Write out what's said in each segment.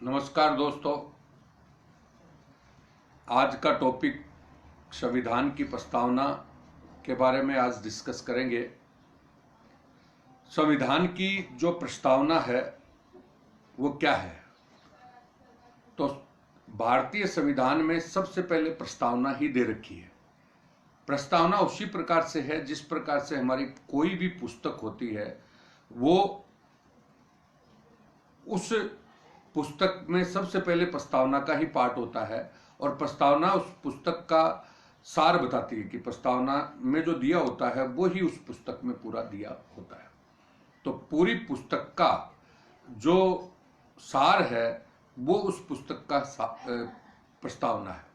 नमस्कार दोस्तों। आज का टॉपिक संविधान की प्रस्तावना के बारे में आज डिस्कस करेंगे। संविधान की जो प्रस्तावना है वो क्या है? तो भारतीय संविधान में सबसे पहले प्रस्तावना ही दे रखी है। प्रस्तावना उसी प्रकार से है जिस प्रकार से हमारी कोई भी पुस्तक होती है, वो उस पुस्तक में सबसे पहले प्रस्तावना का ही पार्ट होता है और प्रस्तावना उस पुस्तक का सार बताती है कि प्रस्तावना में जो दिया होता है वो ही उस पुस्तक में पूरा दिया होता है। तो पूरी पुस्तक का जो सार है वो उस पुस्तक का प्रस्तावना है।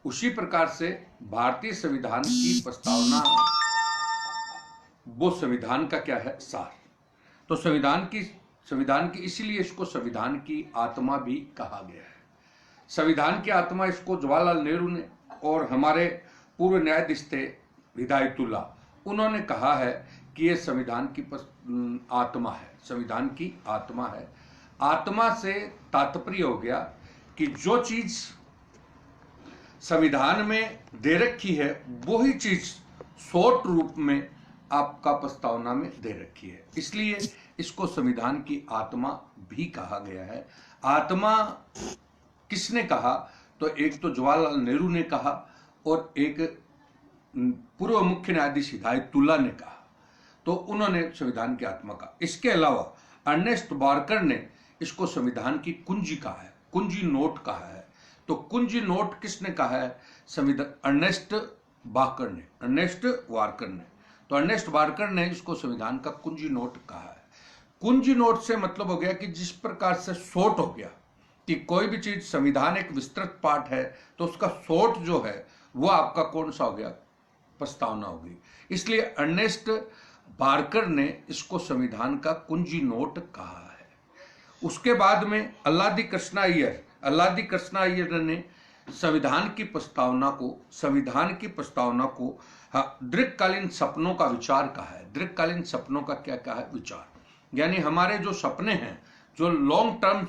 उसी प्रकार से भारतीय संविधान की प्रस्तावना वो संविधान का क्या है? सार। तो संविधान की इसलिए इसको संविधान की आत्मा भी कहा गया है। संविधान की आत्मा इसको जवाहरलाल नेहरू ने और हमारे पूर्व न्यायाधीश थे हिदायतुल्ला, उन्होंने कहा है कि ये संविधान की आत्मा है। संविधान की आत्मा है। आत्मा से तात्पर्य हो गया कि जो चीज संविधान में दे रखी है वही चीज शॉर्ट रूप में आपका प्रस्तावना में दे रखी है, इसलिए इसको संविधान की आत्मा भी कहा गया है। आत्मा किसने कहा? तो एक तो जवाहरलाल नेहरू ने कहा और एक पूर्व मुख्य न्यायाधीश हिदायतुल्ला ने कहा। तो उन्होंने संविधान की आत्मा कहा। इसके अलावा अर्नेस्ट बार्कर ने इसको संविधान की कुंजी कहा है, कुंजी नोट कहा है। तो कुंजी नोट किसने कहा है? अर्नेस्ट बार्कर ने। तो अर्नेस्ट बार्कर ने इसको संविधान का कुंजी नोट कहा है। कुंजी नोट से मतलब हो गया कि जिस प्रकार से शॉर्ट हो गया कि कोई भी चीज, संविधान एक विस्तृत पाठ है तो उसका शॉर्ट जो है वो आपका कौन सा हो गया? प्रस्तावना होगी। इसलिए अर्नेस्ट बार्कर ने इसको संविधान का कुंजी नोट कहा है। उसके बाद में अल्लादी कृष्णा अय्यर ने संविधान की प्रस्तावना को दीर्घकालीन सपनों का विचार कहा है। दीर्घकालीन सपनों का क्या कहा है? विचार। यानी हमारे जो सपने हैं, जो लॉन्ग टर्म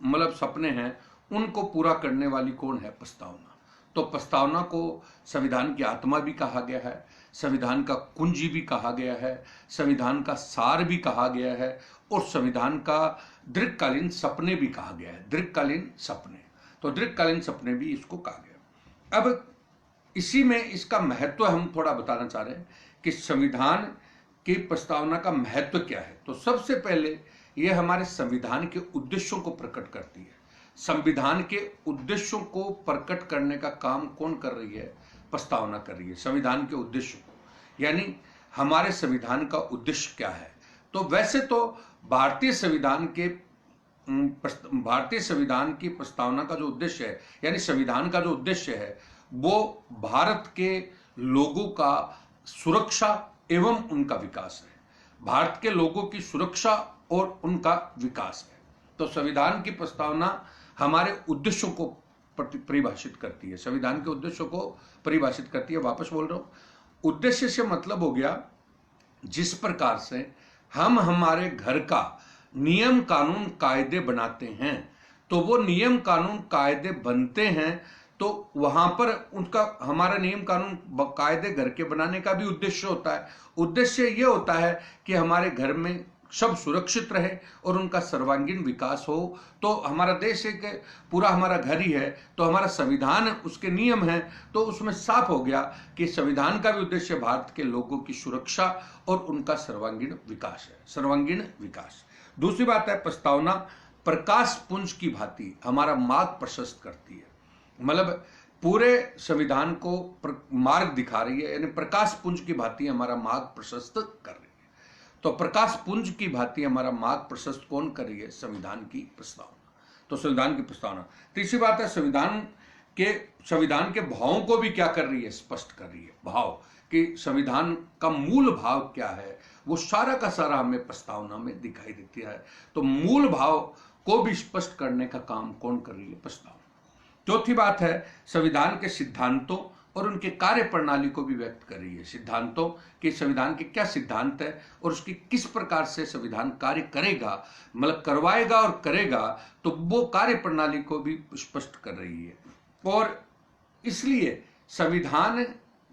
मतलब सपने हैं, उनको पूरा करने वाली कौन है? प्रस्तावना। तो प्रस्तावना को संविधान की आत्मा भी कहा गया है, संविधान का कुंजी भी कहा गया है, संविधान का सार भी कहा गया है और संविधान का दीर्घकालीन सपने भी कहा गया है। दीर्घकालीन सपने, तो दीर्घकालीन सपने भी इसको कहा गया। अब इसी में इसका महत्व हम थोड़ा बताना चाह रहे हैं कि संविधान की प्रस्तावना का महत्व क्या है। तो सबसे पहले यह हमारे संविधान के उद्देश्यों को प्रकट करती है। संविधान के उद्देश्यों को प्रकट करने का काम कौन कर रही है? प्रस्तावना कर रही है। संविधान के उद्देश्यों को, यानी हमारे संविधान का उद्देश्य क्या है। तो वैसे तो भारतीय संविधान की प्रस्तावना का जो उद्देश्य है, यानी संविधान का जो उद्देश्य है, वो भारत के लोगों का सुरक्षा एवं उनका विकास है। भारत के लोगों की सुरक्षा और उनका विकास है। तो संविधान की प्रस्तावना हमारे उद्देश्यों को परिभाषित करती है। संविधान के उद्देश्यों को परिभाषित करती है। वापस बोल रहा हूं, उद्देश्य से मतलब हो गया जिस प्रकार से हम हमारे घर का नियम कानून कायदे बनाते हैं, तो वो नियम कानून कायदे बनते हैं, तो वहां पर उनका हमारा नियम कानून कायदे घर के बनाने का भी उद्देश्य होता है। उद्देश्य ये होता है कि हमारे घर में सब सुरक्षित रहे और उनका सर्वांगीण विकास हो। तो हमारा देश एक पूरा हमारा घर ही है, तो हमारा संविधान उसके नियम हैं। तो उसमें साफ हो गया कि संविधान का भी उद्देश्य भारत के लोगों की सुरक्षा और उनका सर्वांगीण विकास है। सर्वांगीण विकास। दूसरी बात है, प्रस्तावना प्रकाश पुंज की भांति हमारा मार्ग प्रशस्त करती है। मतलब पूरे संविधान को मार्ग दिखा रही है, यानी प्रकाश पुंज की भांति हमारा मार्ग प्रशस्त कर रही है। तो प्रकाश पुंज की भांति हमारा मार्ग प्रशस्त कौन कर रही है? संविधान की प्रस्तावना। तो संविधान की प्रस्तावना। तीसरी बात है, संविधान के भावों को भी क्या कर रही है? स्पष्ट कर रही है। भाव कि संविधान का मूल भाव क्या है, वो सारा का सारा हमें प्रस्तावना में दिखाई देती है। तो मूल भाव को भी स्पष्ट करने का काम कौन कर रही है? प्रस्तावना। चौथी बात है, संविधान के सिद्धांतों और उनके कार्य प्रणाली को भी व्यक्त कर रही है। सिद्धांतों के, संविधान के क्या सिद्धांत है और उसकी किस प्रकार से संविधान कार्य करेगा, मतलब करवाएगा और करेगा, तो वो कार्य प्रणाली को भी स्पष्ट कर रही है। और इसलिए संविधान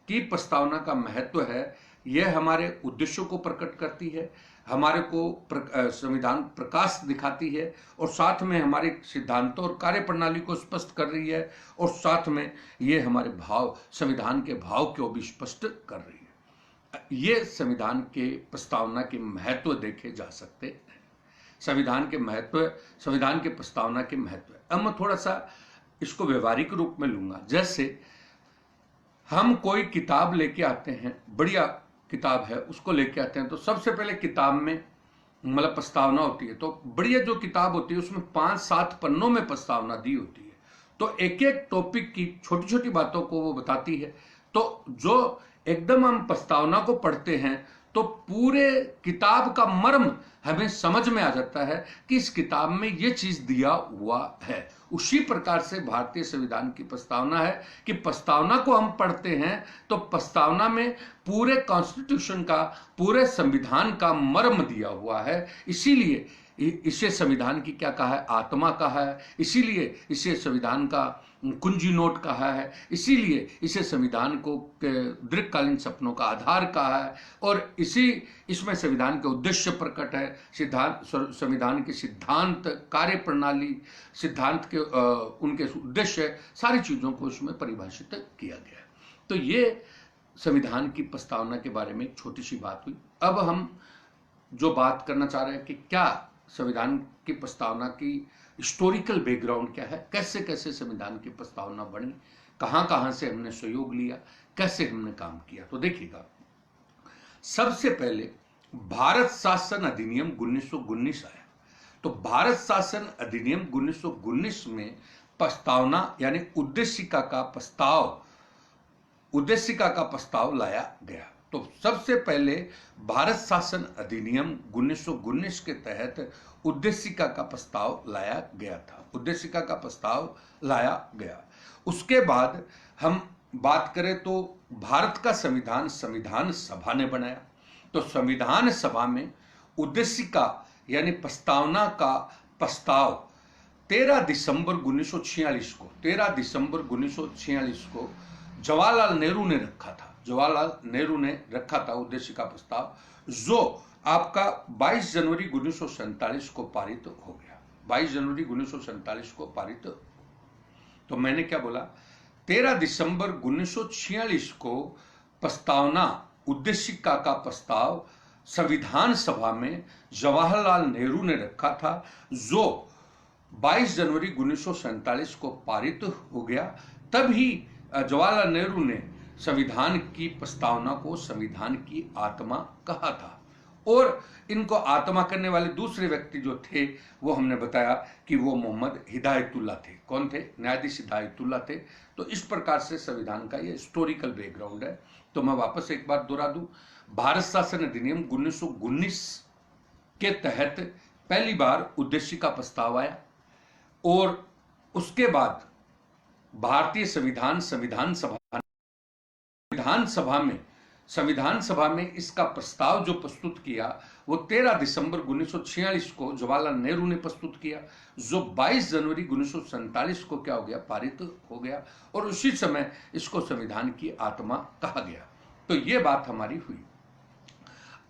की प्रस्तावना का महत्व है, यह हमारे उद्देश्यों को प्रकट करती है, हमारे को संविधान प्रकाश दिखाती है, और साथ में हमारे सिद्धांतों और कार्य प्रणाली को स्पष्ट कर रही है, और साथ में ये हमारे भाव, संविधान के भाव को भी स्पष्ट कर रही है। ये संविधान के प्रस्तावना के महत्व देखे जा सकते हैं। संविधान के महत्व, संविधान के प्रस्तावना के महत्व। अब मैं थोड़ा सा इसको व्यवहारिक रूप में लूंगा। जैसे हम कोई किताब लेके आते हैं, बढ़िया किताब है, उसको लेके आते हैं, तो सबसे पहले किताब में मतलब प्रस्तावना होती है। तो बढ़िया जो किताब होती है उसमें 5-7 पन्नों में प्रस्तावना दी होती है। तो एक एक टॉपिक की छोटी छोटी बातों को वो बताती है। तो जो एकदम हम प्रस्तावना को पढ़ते हैं तो पूरे किताब का मर्म हमें समझ में आ जाता है कि इस किताब में ये चीज दिया हुआ है। उसी प्रकार से भारतीय संविधान की प्रस्तावना है कि प्रस्तावना को हम पढ़ते हैं तो प्रस्तावना में पूरे कॉन्स्टिट्यूशन का, पूरे संविधान का मर्म दिया हुआ है। इसीलिए इसे संविधान की क्या कहा है, आत्मा कहा है। इसीलिए इसे संविधान का कुंजी नोट कहा है। इसीलिए इसे संविधान को दीर्घकालीन सपनों का आधार कहा है। और इसमें संविधान के उद्देश्य प्रकट है, सिद्धांत, संविधान के सिद्धांत, कार्य प्रणाली, सिद्धांत के उनके उद्देश्य, सारी चीजों को इसमें परिभाषित किया गया है। तो ये संविधान की प्रस्तावना के बारे में एक छोटी सी बात हुई। अब हम जो बात करना चाह रहे हैं कि क्या संविधान की प्रस्तावना की हिस्टोरिकल बैकग्राउंड क्या है, कैसे कैसे संविधान की प्रस्तावना बनी, कहां कहां से हमने सहयोग लिया, कैसे हमने काम किया। तो देखिएगा, सबसे पहले भारत शासन अधिनियम 1919 आया। तो भारत शासन अधिनियम 1919 में प्रस्तावना यानी उद्देशिका का प्रस्ताव लाया गया। तो सबसे पहले भारत शासन अधिनियम 1919 के तहत उद्देशिका का प्रस्ताव लाया गया था। उद्देशिका का प्रस्ताव लाया गया। उसके बाद हम बात करें तो भारत का संविधान संविधान सभा ने बनाया। तो संविधान सभा में उद्देशिका यानी प्रस्तावना का प्रस्ताव 13 दिसंबर 1946 को जवाहरलाल नेहरू ने रखा था। जवाहरलाल नेहरू ने रखा था उद्देशिका प्रस्ताव, जो आपका 22 जनवरी 1947 को पारित हो गया। 22 जनवरी 1947 को पारित। तो मैंने क्या बोला, 13 दिसंबर 1946 को प्रस्तावना, उद्देशिका का प्रस्ताव संविधान सभा में जवाहरलाल नेहरू ने रखा था, जो 22 जनवरी 1947 को पारित हो गया। तभी जवाहरलाल नेहरू ने संविधान की प्रस्तावना को संविधान की आत्मा कहा था। और इनको आत्मा करने वाले दूसरे व्यक्ति जो थे वो हमने बताया कि वो मोहम्मद हिदायतुल्लाह थे। कौन थे? न्यायाधीश हिदायतुल्लाह थे। तो इस प्रकार से संविधान का ये हिस्टोरिकल बैकग्राउंड है। तो मैं वापस एक बार दोहरा दूं, भारत शासन अधिनियम 1919 के तहत पहली बार उद्देशिका प्रस्ताव आया, और उसके बाद भारतीय संविधान संविधान सभा में इसका प्रस्ताव जो प्रस्तुत किया वो 13 दिसंबर 1946 को जवाहरलाल नेहरू ने प्रस्तुत किया, जो 22 जनवरी 1947 को क्या हो गया, पारित हो गया। और उसी समय इसको संविधान की आत्मा कहा गया। तो ये बात हमारी हुई।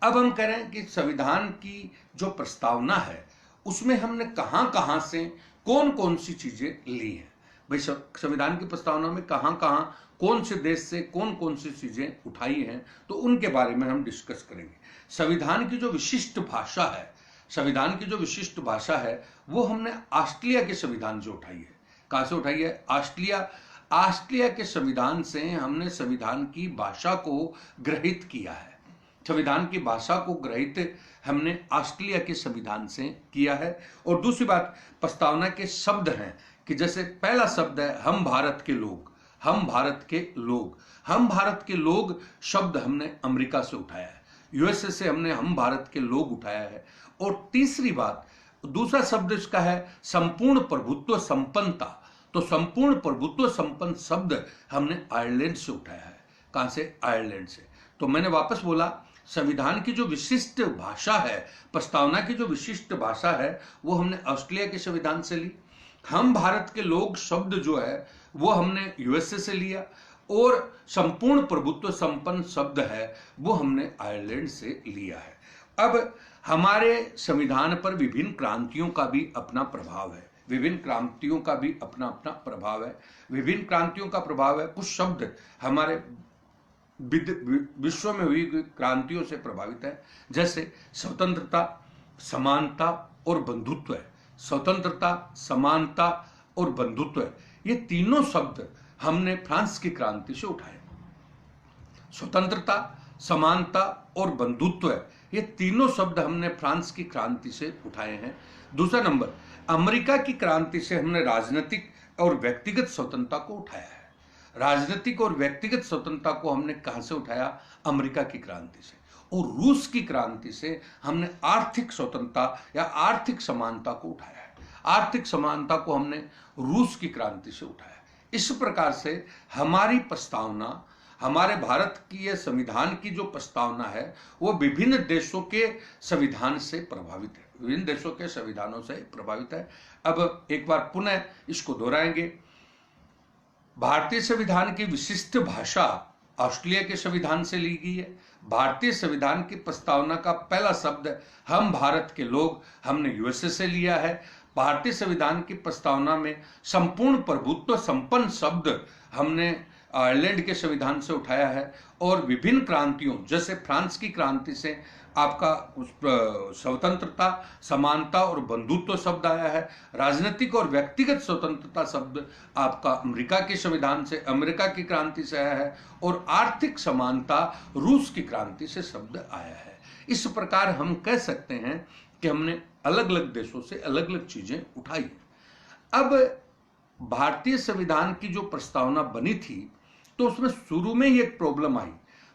अब हम कह रहे हैं कि संविधान की जो प्रस्तावना है उसमें हमने कहां कहां से कौन कौन सी चीजें ली हैं। भाई संविधान की प्रस्तावना में कहां कहां कौन से देश से कौन कौन सी चीजें उठाई हैं, तो उनके बारे में हम डिस्कस करेंगे। संविधान की जो विशिष्ट भाषा है, संविधान की जो विशिष्ट भाषा है वो हमने ऑस्ट्रेलिया के संविधान से उठाई है। कहां से उठाई है? ऑस्ट्रेलिया के संविधान से हमने संविधान की भाषा को ग्रहित किया है। संविधान की भाषा को ग्रहित हमने ऑस्ट्रेलिया के संविधान से किया है। और दूसरी बात, प्रस्तावना के शब्द हैं कि जैसे पहला शब्द है हम भारत के लोग। हम भारत के लोग शब्द हमने अमेरिका से उठाया है, यूएसए से हमने हम भारत के लोग उठाया है। और तीसरी बात, दूसरा शब्द इसका है संपूर्ण प्रभुत्व संपन्नता। तो संपूर्ण प्रभुत्व संपन्न शब्द हमने आयरलैंड से उठाया है। कहां से? आयरलैंड से। तो मैंने वापस बोला, संविधान की जो विशिष्ट भाषा है, प्रस्तावना की जो विशिष्ट भाषा है, वो हमने ऑस्ट्रेलिया के संविधान से ली। हम भारत के लोग शब्द जो है वो हमने यूएसए से लिया, और संपूर्ण प्रभुत्व संपन्न शब्द है वो हमने आयरलैंड से लिया है। अब हमारे संविधान पर विभिन्न क्रांतियों का भी अपना प्रभाव है, विभिन्न क्रांतियों का भी अपना अपना प्रभाव है, विभिन्न क्रांतियों का प्रभाव है। कुछ शब्द हमारे विश्व में हुई क्रांतियों से प्रभावित है, जैसे स्वतंत्रता, समानता और बंधुत्व है। स्वतंत्रता, समानता और बंधुत्व, ये तीनों शब्द हमने फ्रांस की क्रांति से उठाए। स्वतंत्रता, समानता और बंधुत्व, ये तीनों शब्द हमने फ्रांस की क्रांति से उठाए हैं। दूसरा नंबर, अमेरिका की क्रांति से हमने राजनीतिक और व्यक्तिगत स्वतंत्रता को उठाया है। राजनीतिक और व्यक्तिगत स्वतंत्रता को हमने कहां से उठाया? अमेरिका की क्रांति से। और रूस की क्रांति से हमने आर्थिक स्वतंत्रता या आर्थिक समानता को उठाया है। आर्थिक समानता को हमने रूस की क्रांति से उठाया। इस प्रकार से हमारी प्रस्तावना, हमारे भारत की यह संविधान की जो प्रस्तावना है वो विभिन्न देशों के संविधान से प्रभावित है, विभिन्न देशों के संविधानों से प्रभावित है। अब एक बार पुनः इसको दोहराएंगे। भारतीय संविधान की विशिष्ट भाषा ऑस्ट्रेलिया के संविधान से ली गई है। भारतीय संविधान की प्रस्तावना का पहला शब्द हम भारत के लोग, हमने यूएसए से लिया है। भारतीय संविधान की प्रस्तावना में संपूर्ण प्रभुत्व संपन्न शब्द हमने आयरलैंड के संविधान से उठाया है। और विभिन्न क्रांतियों, जैसे फ्रांस की क्रांति से आपका स्वतंत्रता, समानता और बंधुत्व शब्द आया है। राजनीतिक और व्यक्तिगत स्वतंत्रता शब्द आपका अमेरिका के संविधान से, अमेरिका की क्रांति से आया है। और आर्थिक समानता रूस की क्रांति से शब्द आया है। इस प्रकार हम कह सकते हैं कि हमने अलग अलग देशों से अलग अलग चीजें उठाई। अब भारतीय संविधान की जो प्रस्तावना बनी थी तो उसमें शुरू में ही एक प्रॉब्लम आई।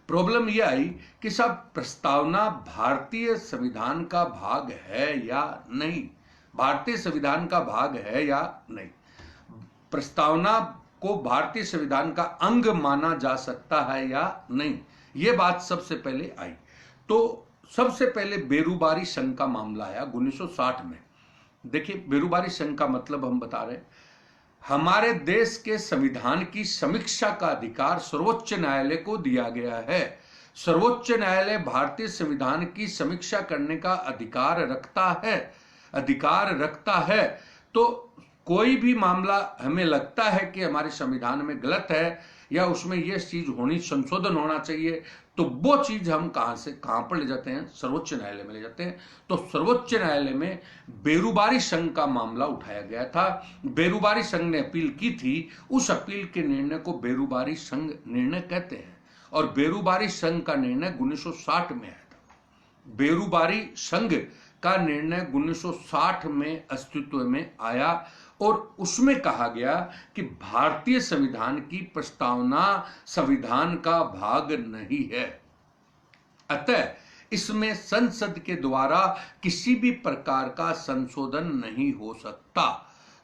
प्रॉब्लम यह आई कि साहब, प्रस्तावना भारतीय संविधान का भाग है या नहीं, भारतीय संविधान का भाग है या नहीं, प्रस्तावना को भारतीय संविधान का अंग माना जा सकता है या नहीं, ये बात सबसे पहले आई। तो सबसे पहले बेरूबारी संघ का मामला आया 1960 में। देखिए, बेरूबारी संघ का मतलब हम बता रहे हैं, हमारे देश के संविधान की समीक्षा का अधिकार सर्वोच्च न्यायालय को दिया गया है। सर्वोच्च न्यायालय भारतीय संविधान की समीक्षा करने का अधिकार रखता है। तो कोई भी मामला हमें लगता है कि हमारे संविधान में गलत है या उसमें यह चीज संशोधन होना चाहिए, तो वो चीज हम कहां पर ले जाते हैं? सर्वोच्च न्यायालय में ले जाते हैं। तो सर्वोच्च न्यायालय में बेरूबारी संघ का मामला उठाया गया था। बेरूबारी संघ ने अपील की थी। उस अपील के निर्णय को बेरूबारी संघ निर्णय कहते हैं। और बेरूबारी संघ का निर्णय 1960 में आया था। बेरूबारी संघ का निर्णय 1960 में अस्तित्व में आया और उसमें कहा गया कि भारतीय संविधान की प्रस्तावना संविधान का भाग नहीं है, अतः इसमें संसद के द्वारा किसी भी प्रकार का संशोधन नहीं हो सकता।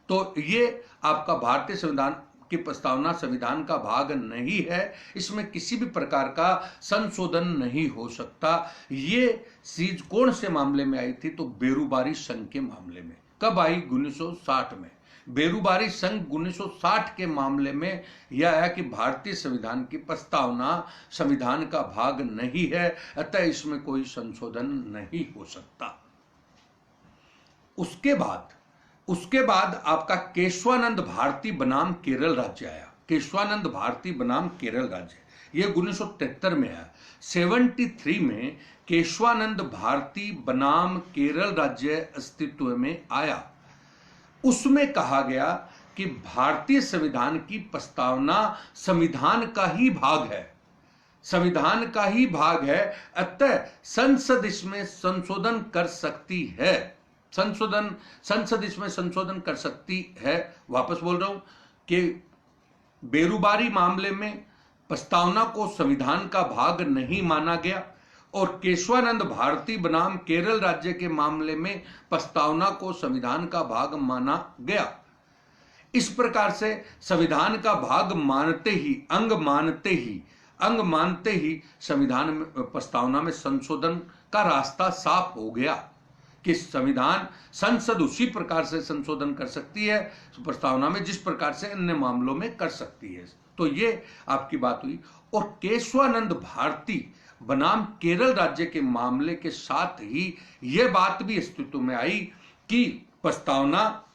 तो ये आपका भारतीय संविधान की प्रस्तावना संविधान का भाग नहीं है, इसमें किसी भी प्रकार का संशोधन नहीं हो सकता। ये चीज कौन से मामले में आई थी? तो बेरूबारी संघ के मामले में। कब आई? 1960 में। बेरूबारी संघ 1960 के मामले में यह है कि भारतीय संविधान की प्रस्तावना संविधान का भाग नहीं है, अतः इसमें कोई संशोधन नहीं हो सकता। उसके बाद आपका केशवानंद भारती बनाम केरल राज्य आया। केशवानंद भारती बनाम केरल राज्य, यह 1973 में आया। 73 में केशवानंद भारती बनाम केरल राज्य अस्तित्व में आया। उसमें कहा गया कि भारतीय संविधान की प्रस्तावना संविधान का ही भाग है, संविधान का ही भाग है, अतः संसद इसमें संशोधन कर सकती है। संसद इसमें संशोधन कर सकती है। वापस बोल रहा हूं कि बेरूबारी मामले में प्रस्तावना को संविधान का भाग नहीं माना गया और केशवानंद भारती बनाम केरल राज्य के मामले में प्रस्तावना को संविधान का भाग माना गया। इस प्रकार से संविधान का भाग मानते ही, अंग मानते ही संविधान में प्रस्तावना में संशोधन का रास्ता साफ हो गया कि संविधान संसद उसी प्रकार से संशोधन कर सकती है प्रस्तावना में जिस प्रकार से अन्य मामलों में कर सकती है। तो ये आपकी बात हुई। और केशवानंद भारती बनाम केरल राज्य के मामले के साथ ही यह बात भी अस्तित्व में आई कि प्रस्तावना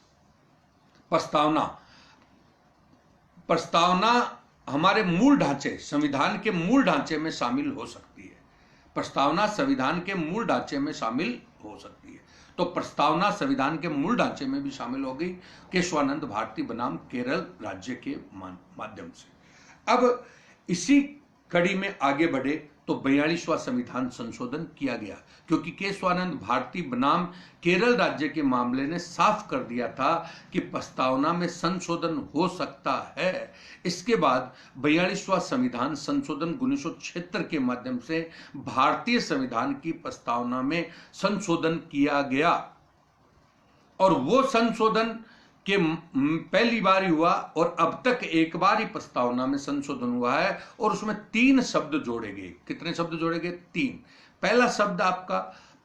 हमारे मूल ढांचे, संविधान के मूल ढांचे में शामिल हो सकती है। प्रस्तावना संविधान के मूल ढांचे में शामिल हो सकती है। तो प्रस्तावना संविधान के मूल ढांचे में भी शामिल हो गई केशवानंद भारती बनाम केरल राज्य के माध्यम से। अब इसी कड़ी में आगे बढ़े तो 42वां संविधान संशोधन किया गया, क्योंकि केशवानंद भारती बनाम केरल राज्य के मामले ने साफ कर दिया था कि प्रस्तावना में संशोधन हो सकता है। इसके बाद 42वां संविधान संशोधन 1976 के माध्यम से भारतीय संविधान की प्रस्तावना में संशोधन किया गया। और वो संशोधन कि पहली बार ही हुआ और अब तक एक बार ही प्रस्तावना में संशोधन हुआ है और उसमें 3 शब्द जोड़े गए। कितने शब्द जोड़े गए? 3। पहला शब्द आपका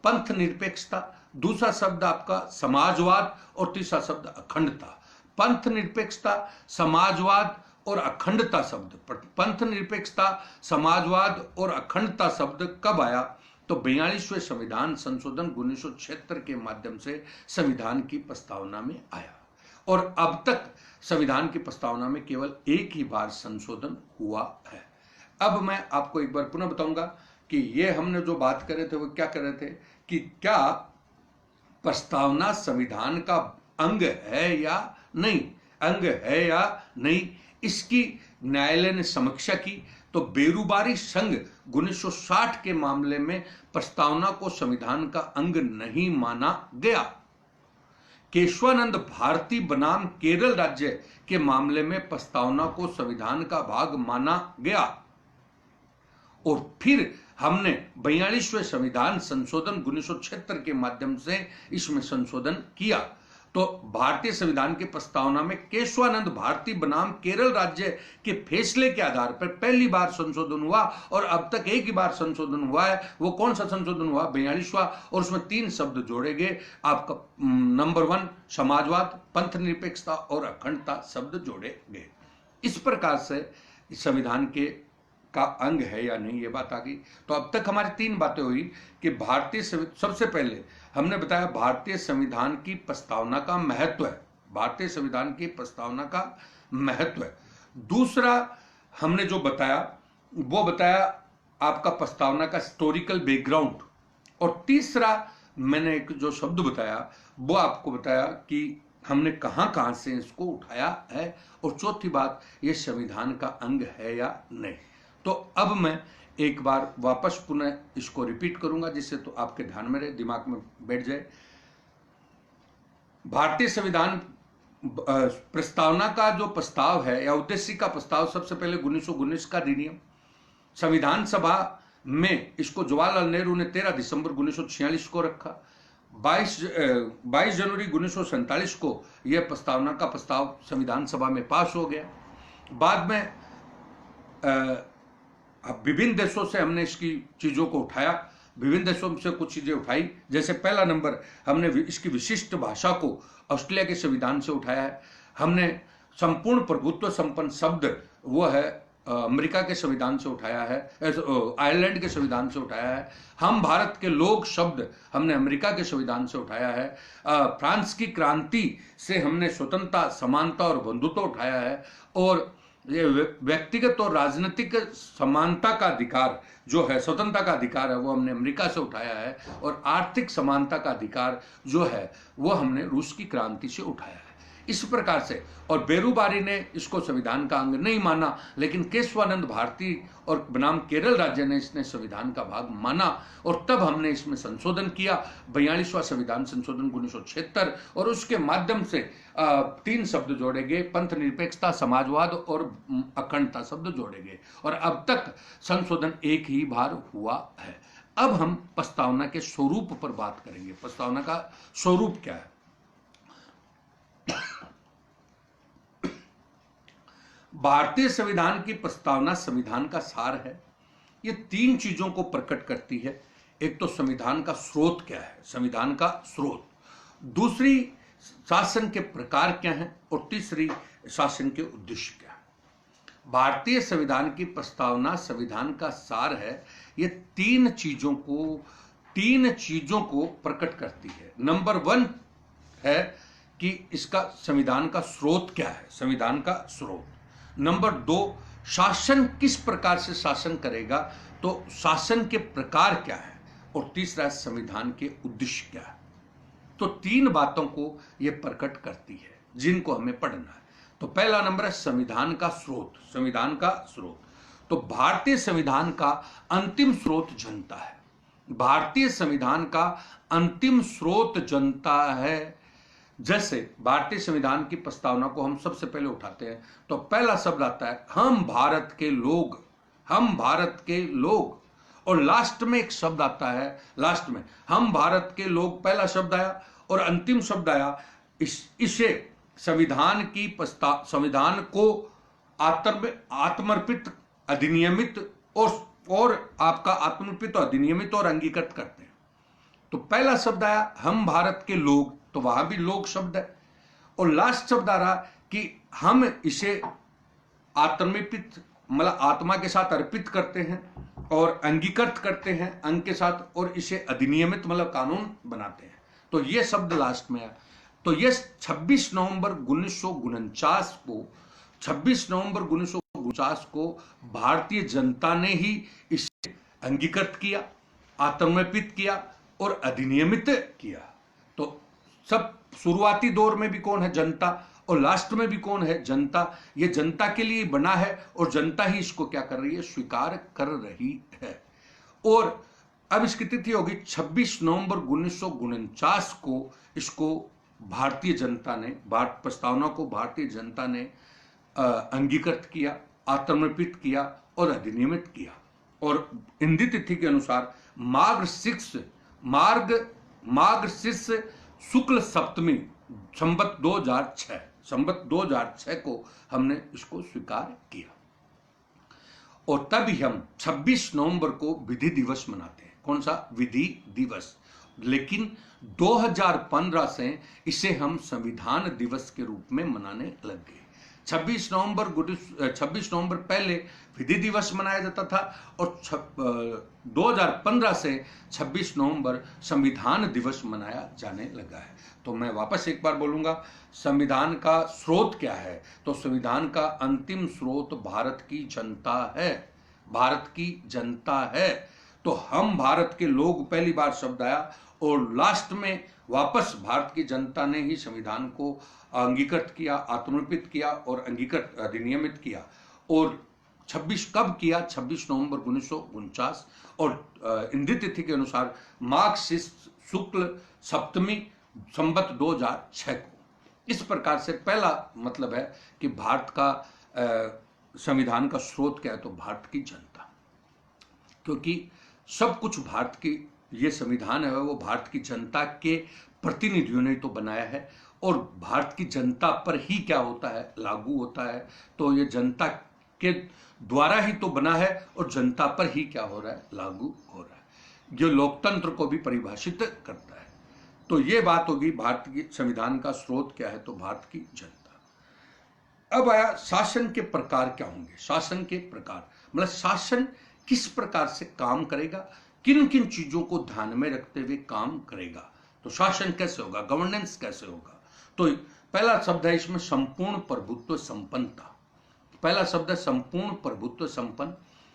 पंथ निरपेक्षता, दूसरा शब्द आपका समाजवाद और तीसरा शब्द अखंडता। पंथ निरपेक्षता, समाजवाद और अखंडता शब्द, पंथ निरपेक्षता, समाजवाद और अखंडता शब्द कब आया? तो 42वें संविधान संशोधन 1976 के माध्यम से संविधान की प्रस्तावना में आया। और अब तक संविधान की प्रस्तावना में केवल एक ही बार संशोधन हुआ है। अब मैं आपको एक बार पुनः बताऊंगा कि ये हमने जो बात कर रहे थे वो क्या कर रहे थे कि क्या प्रस्तावना संविधान का अंग है या नहीं, अंग है या नहीं, इसकी न्यायालय ने समीक्षा की। तो बेरुबारी संघ 1960 के मामले में प्रस्तावना को संविधान का अंग नहीं माना गया। केशवानंद भारती बनाम केरल राज्य के मामले में प्रस्तावना को संविधान का भाग माना गया। और फिर हमने 42वें संविधान संशोधन 1976 के माध्यम से इसमें संशोधन किया। तो भारतीय संविधान की प्रस्तावना में केशवानंद भारती बनाम केरल राज्य के फैसले के आधार पर पहली बार संशोधन हुआ और अब तक एक ही बार संशोधन हुआ है। वो कौन सा संशोधन हुआ? 42वां। और उसमें 3 शब्द जोड़े गए। आपका नंबर 1 समाजवाद, पंथ निरपेक्षता और अखंडता शब्द जोड़े गए। इस प्रकार से संविधान के का अंग है या नहीं ये बात आ गई। तो अब तक हमारी 3 बातें हुई कि सबसे पहले हमने बताया भारतीय संविधान की प्रस्तावना का महत्व है, भारतीय संविधान की प्रस्तावना का महत्व है। दूसरा हमने जो बताया वो बताया आपका प्रस्तावना का हिस्टोरिकल बैकग्राउंड। और तीसरा मैंने एक जो शब्द बताया वो आपको बताया कि हमने कहां कहां से इसको उठाया है। और चौथी बात, ये संविधान का अंग है या नहीं। तो अब मैं एक बार वापस पुनः इसको रिपीट करूंगा जिससे तो आपके ध्यान में रहे, दिमाग में बैठ जाए। भारतीय संविधान प्रस्तावना का जो प्रस्ताव है या उद्देश्य का प्रस्ताव सबसे पहले 1919 का अधिनियम, संविधान सभा में इसको जवाहरलाल नेहरू ने 13 दिसंबर 1946 को रखा। 22 जनवरी 1947 को यह प्रस्तावना का प्रस्ताव संविधान सभा में पास हो गया। बाद में विभिन्न देशों से हमने इसकी चीजों को उठाया, विभिन्न देशों से कुछ चीजें उठाई। जैसे पहला नंबर, हमने इसकी विशिष्ट भाषा को ऑस्ट्रेलिया के संविधान से उठाया है। हमने संपूर्ण प्रभुत्व संपन्न शब्द वो है अमेरिका के संविधान से उठाया है, आयरलैंड के संविधान से उठाया है। हम भारत के लोग शब्द हमने अमेरिका के संविधान से उठाया है। फ्रांस की क्रांति से हमने स्वतंत्रता, समानता और बंधुत्व उठाया है। और ये व्यक्तिगत और राजनीतिक समानता का अधिकार जो है, स्वतंत्रता का अधिकार है, वो हमने अमेरिका से उठाया है। और आर्थिक समानता का अधिकार जो है वो हमने रूस की क्रांति से उठाया है। इस प्रकार से, और बेरुबारी ने इसको संविधान का अंग नहीं माना, लेकिन केशवानंद भारती और बनाम केरल राज्य ने इसने संविधान का भाग माना। और तब हमने इसमें संशोधन किया, 42वां संविधान संशोधन 1976, और उसके माध्यम से 3 शब्द जोड़े गए, पंथ निरपेक्षता, समाजवाद और अखंडता शब्द जोड़े गए। और अब तक संशोधन एक ही बार हुआ है। अब हम प्रस्तावना के स्वरूप पर बात करेंगे। प्रस्तावना का स्वरूप क्या है? भारतीय संविधान की प्रस्तावना संविधान का सार है। ये तीन चीजों को प्रकट करती है। एक तो संविधान का स्रोत क्या है, संविधान का स्रोत, दूसरी शासन के प्रकार क्या हैं, और तीसरी शासन के उद्देश्य क्या है। भारतीय संविधान की प्रस्तावना संविधान का सार है। ये तीन चीजों को प्रकट करती है। नंबर 1 है कि इसका संविधान का स्रोत क्या है, संविधान का स्रोत। नंबर 2, शासन किस प्रकार से शासन करेगा, तो शासन के प्रकार क्या है, और तीसरा संविधान के उद्देश्य क्या है। तो तीन बातों को यह प्रकट करती है जिनको हमें पढ़ना है। तो पहला नंबर है संविधान का स्रोत। संविधान का स्रोत, तो भारतीय संविधान का अंतिम स्रोत जनता है। भारतीय संविधान का अंतिम स्रोत जनता है। जैसे भारतीय संविधान की प्रस्तावना को हम सबसे पहले उठाते हैं तो पहला शब्द आता है हम भारत के लोग, हम भारत के लोग, और लास्ट में एक शब्द आता है, लास्ट में हम भारत के लोग पहला शब्द आया, और अंतिम शब्द आया इसे संविधान को आत्मर्पित, अधिनियमित और आपका आत्मर्पित और अधिनियमित और अंगीकृत करते हैं। तो पहला शब्द आया हम भारत के लोग, तो वहां भी लोग शब्द है, और लास्ट शब्द आ रहा कि हम इसे आत्मर्पित मतलब आत्मा के साथ अर्पित करते हैं और अंगीकृत करते हैं अंग के साथ, और इसे अधिनियमित मतलब कानून बनाते हैं। तो ये शब्द लास्ट में आया। तो ये 26 नवंबर 1949 को भारतीय जनता ने ही इसे अंगीकृत किया, आत्मर्पित किया और अधिनियमित किया। तो सब शुरुआती दौर में भी कौन है, जनता, और लास्ट में भी कौन है, जनता। ये जनता के लिए बना है और जनता ही इसको क्या कर रही है, स्वीकार कर रही है। और अब इसकी तिथि होगी 26 नवंबर 1949 को इसको भारतीय जनता ने, प्रस्तावना को भारतीय जनता ने अंगीकृत किया, आत्मर्पित किया और अधिनियमित किया। और हिंदी तिथि के अनुसार माघ 6 शुक्ल सप्तमी संवत 2006 को हमने इसको स्वीकार किया। और तभी हम 26 नवंबर को विधि दिवस मनाते हैं। कौन सा, विधि दिवस। लेकिन 2015 से इसे हम संविधान दिवस के रूप में मनाने लग गए। 26 नवंबर पहले विधि दिवस मनाया जाता था, और 2015 से 26 नवंबर संविधान दिवस मनाया जाने लगा है। तो मैं वापस एक बार बोलूंगा, संविधान का स्रोत क्या है, तो संविधान का अंतिम स्रोत भारत की जनता है, भारत की जनता है। तो हम भारत के लोग पहली बार शब्द आया, और लास्ट में वापस भारत की जनता ने ही संविधान को अंगीकृत किया, आत्मर्पित किया और अंगीकृत अधिनियमित किया। और 26 कब किया, 26 नवंबर 1949, और हिंदी तिथि के अनुसार माघ शुक्ल सप्तमी संवत 2006 को। इस प्रकार से पहला मतलब है कि भारत का संविधान का स्रोत क्या है, तो भारत की जनता। क्योंकि सब कुछ भारत की, ये संविधान है वो भारत की जनता के प्रतिनिधियों ने तो बनाया है, और भारत की जनता पर ही क्या होता है, लागू होता है। तो ये जनता के द्वारा ही तो बना है और जनता पर ही क्या हो रहा है, लागू हो रहा है। जो लोकतंत्र को भी परिभाषित करता है। तो ये बात होगी भारत की संविधान का स्रोत क्या है, तो भारत की जनता। अब आया शासन के प्रकार क्या होंगे। शासन के प्रकार मतलब शासन किस प्रकार से काम करेगा, किन किन चीजों को ध्यान में रखते हुए काम करेगा। तो शासन कैसे होगा, गवर्नेंस कैसे होगा। तो पहला शब्द है इसमें संपूर्ण प्रभुत्व संपन्नता। पहला शब्द है संपूर्ण प्रभुत्व संपन्न।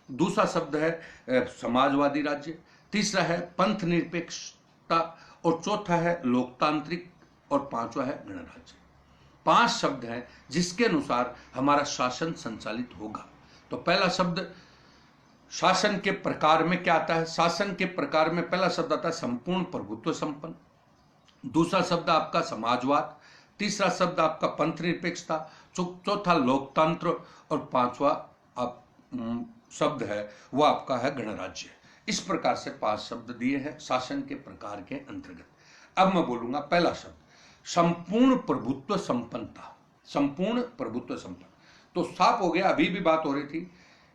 दूसरा शब्द है समाजवादी राज्य। तीसरा है पंथ निरपेक्षता, और चौथा है लोकतांत्रिक, और पांचवा है गणराज्य। 5 शब्द हैं जिसके अनुसार हमारा शासन संचालित होगा। तो पहला शब्द शासन के प्रकार में क्या आता है। शासन के प्रकार में पहला शब्द आता है संपूर्ण प्रभुत्व संपन्न, दूसरा शब्द आपका समाजवाद, तीसरा शब्द आपका पंथ निरपेक्षता, चौथा लोकतंत्र, और पांचवा आप शब्द है वो आपका है गणराज्य। इस प्रकार से 5 शब्द दिए हैं शासन के प्रकार के अंतर्गत। अब मैं बोलूंगा पहला शब्द संपूर्ण प्रभुत्व संपन्नता। संपूर्ण प्रभुत्व संपन्न, तो साफ हो गया, अभी भी बात हो रही थी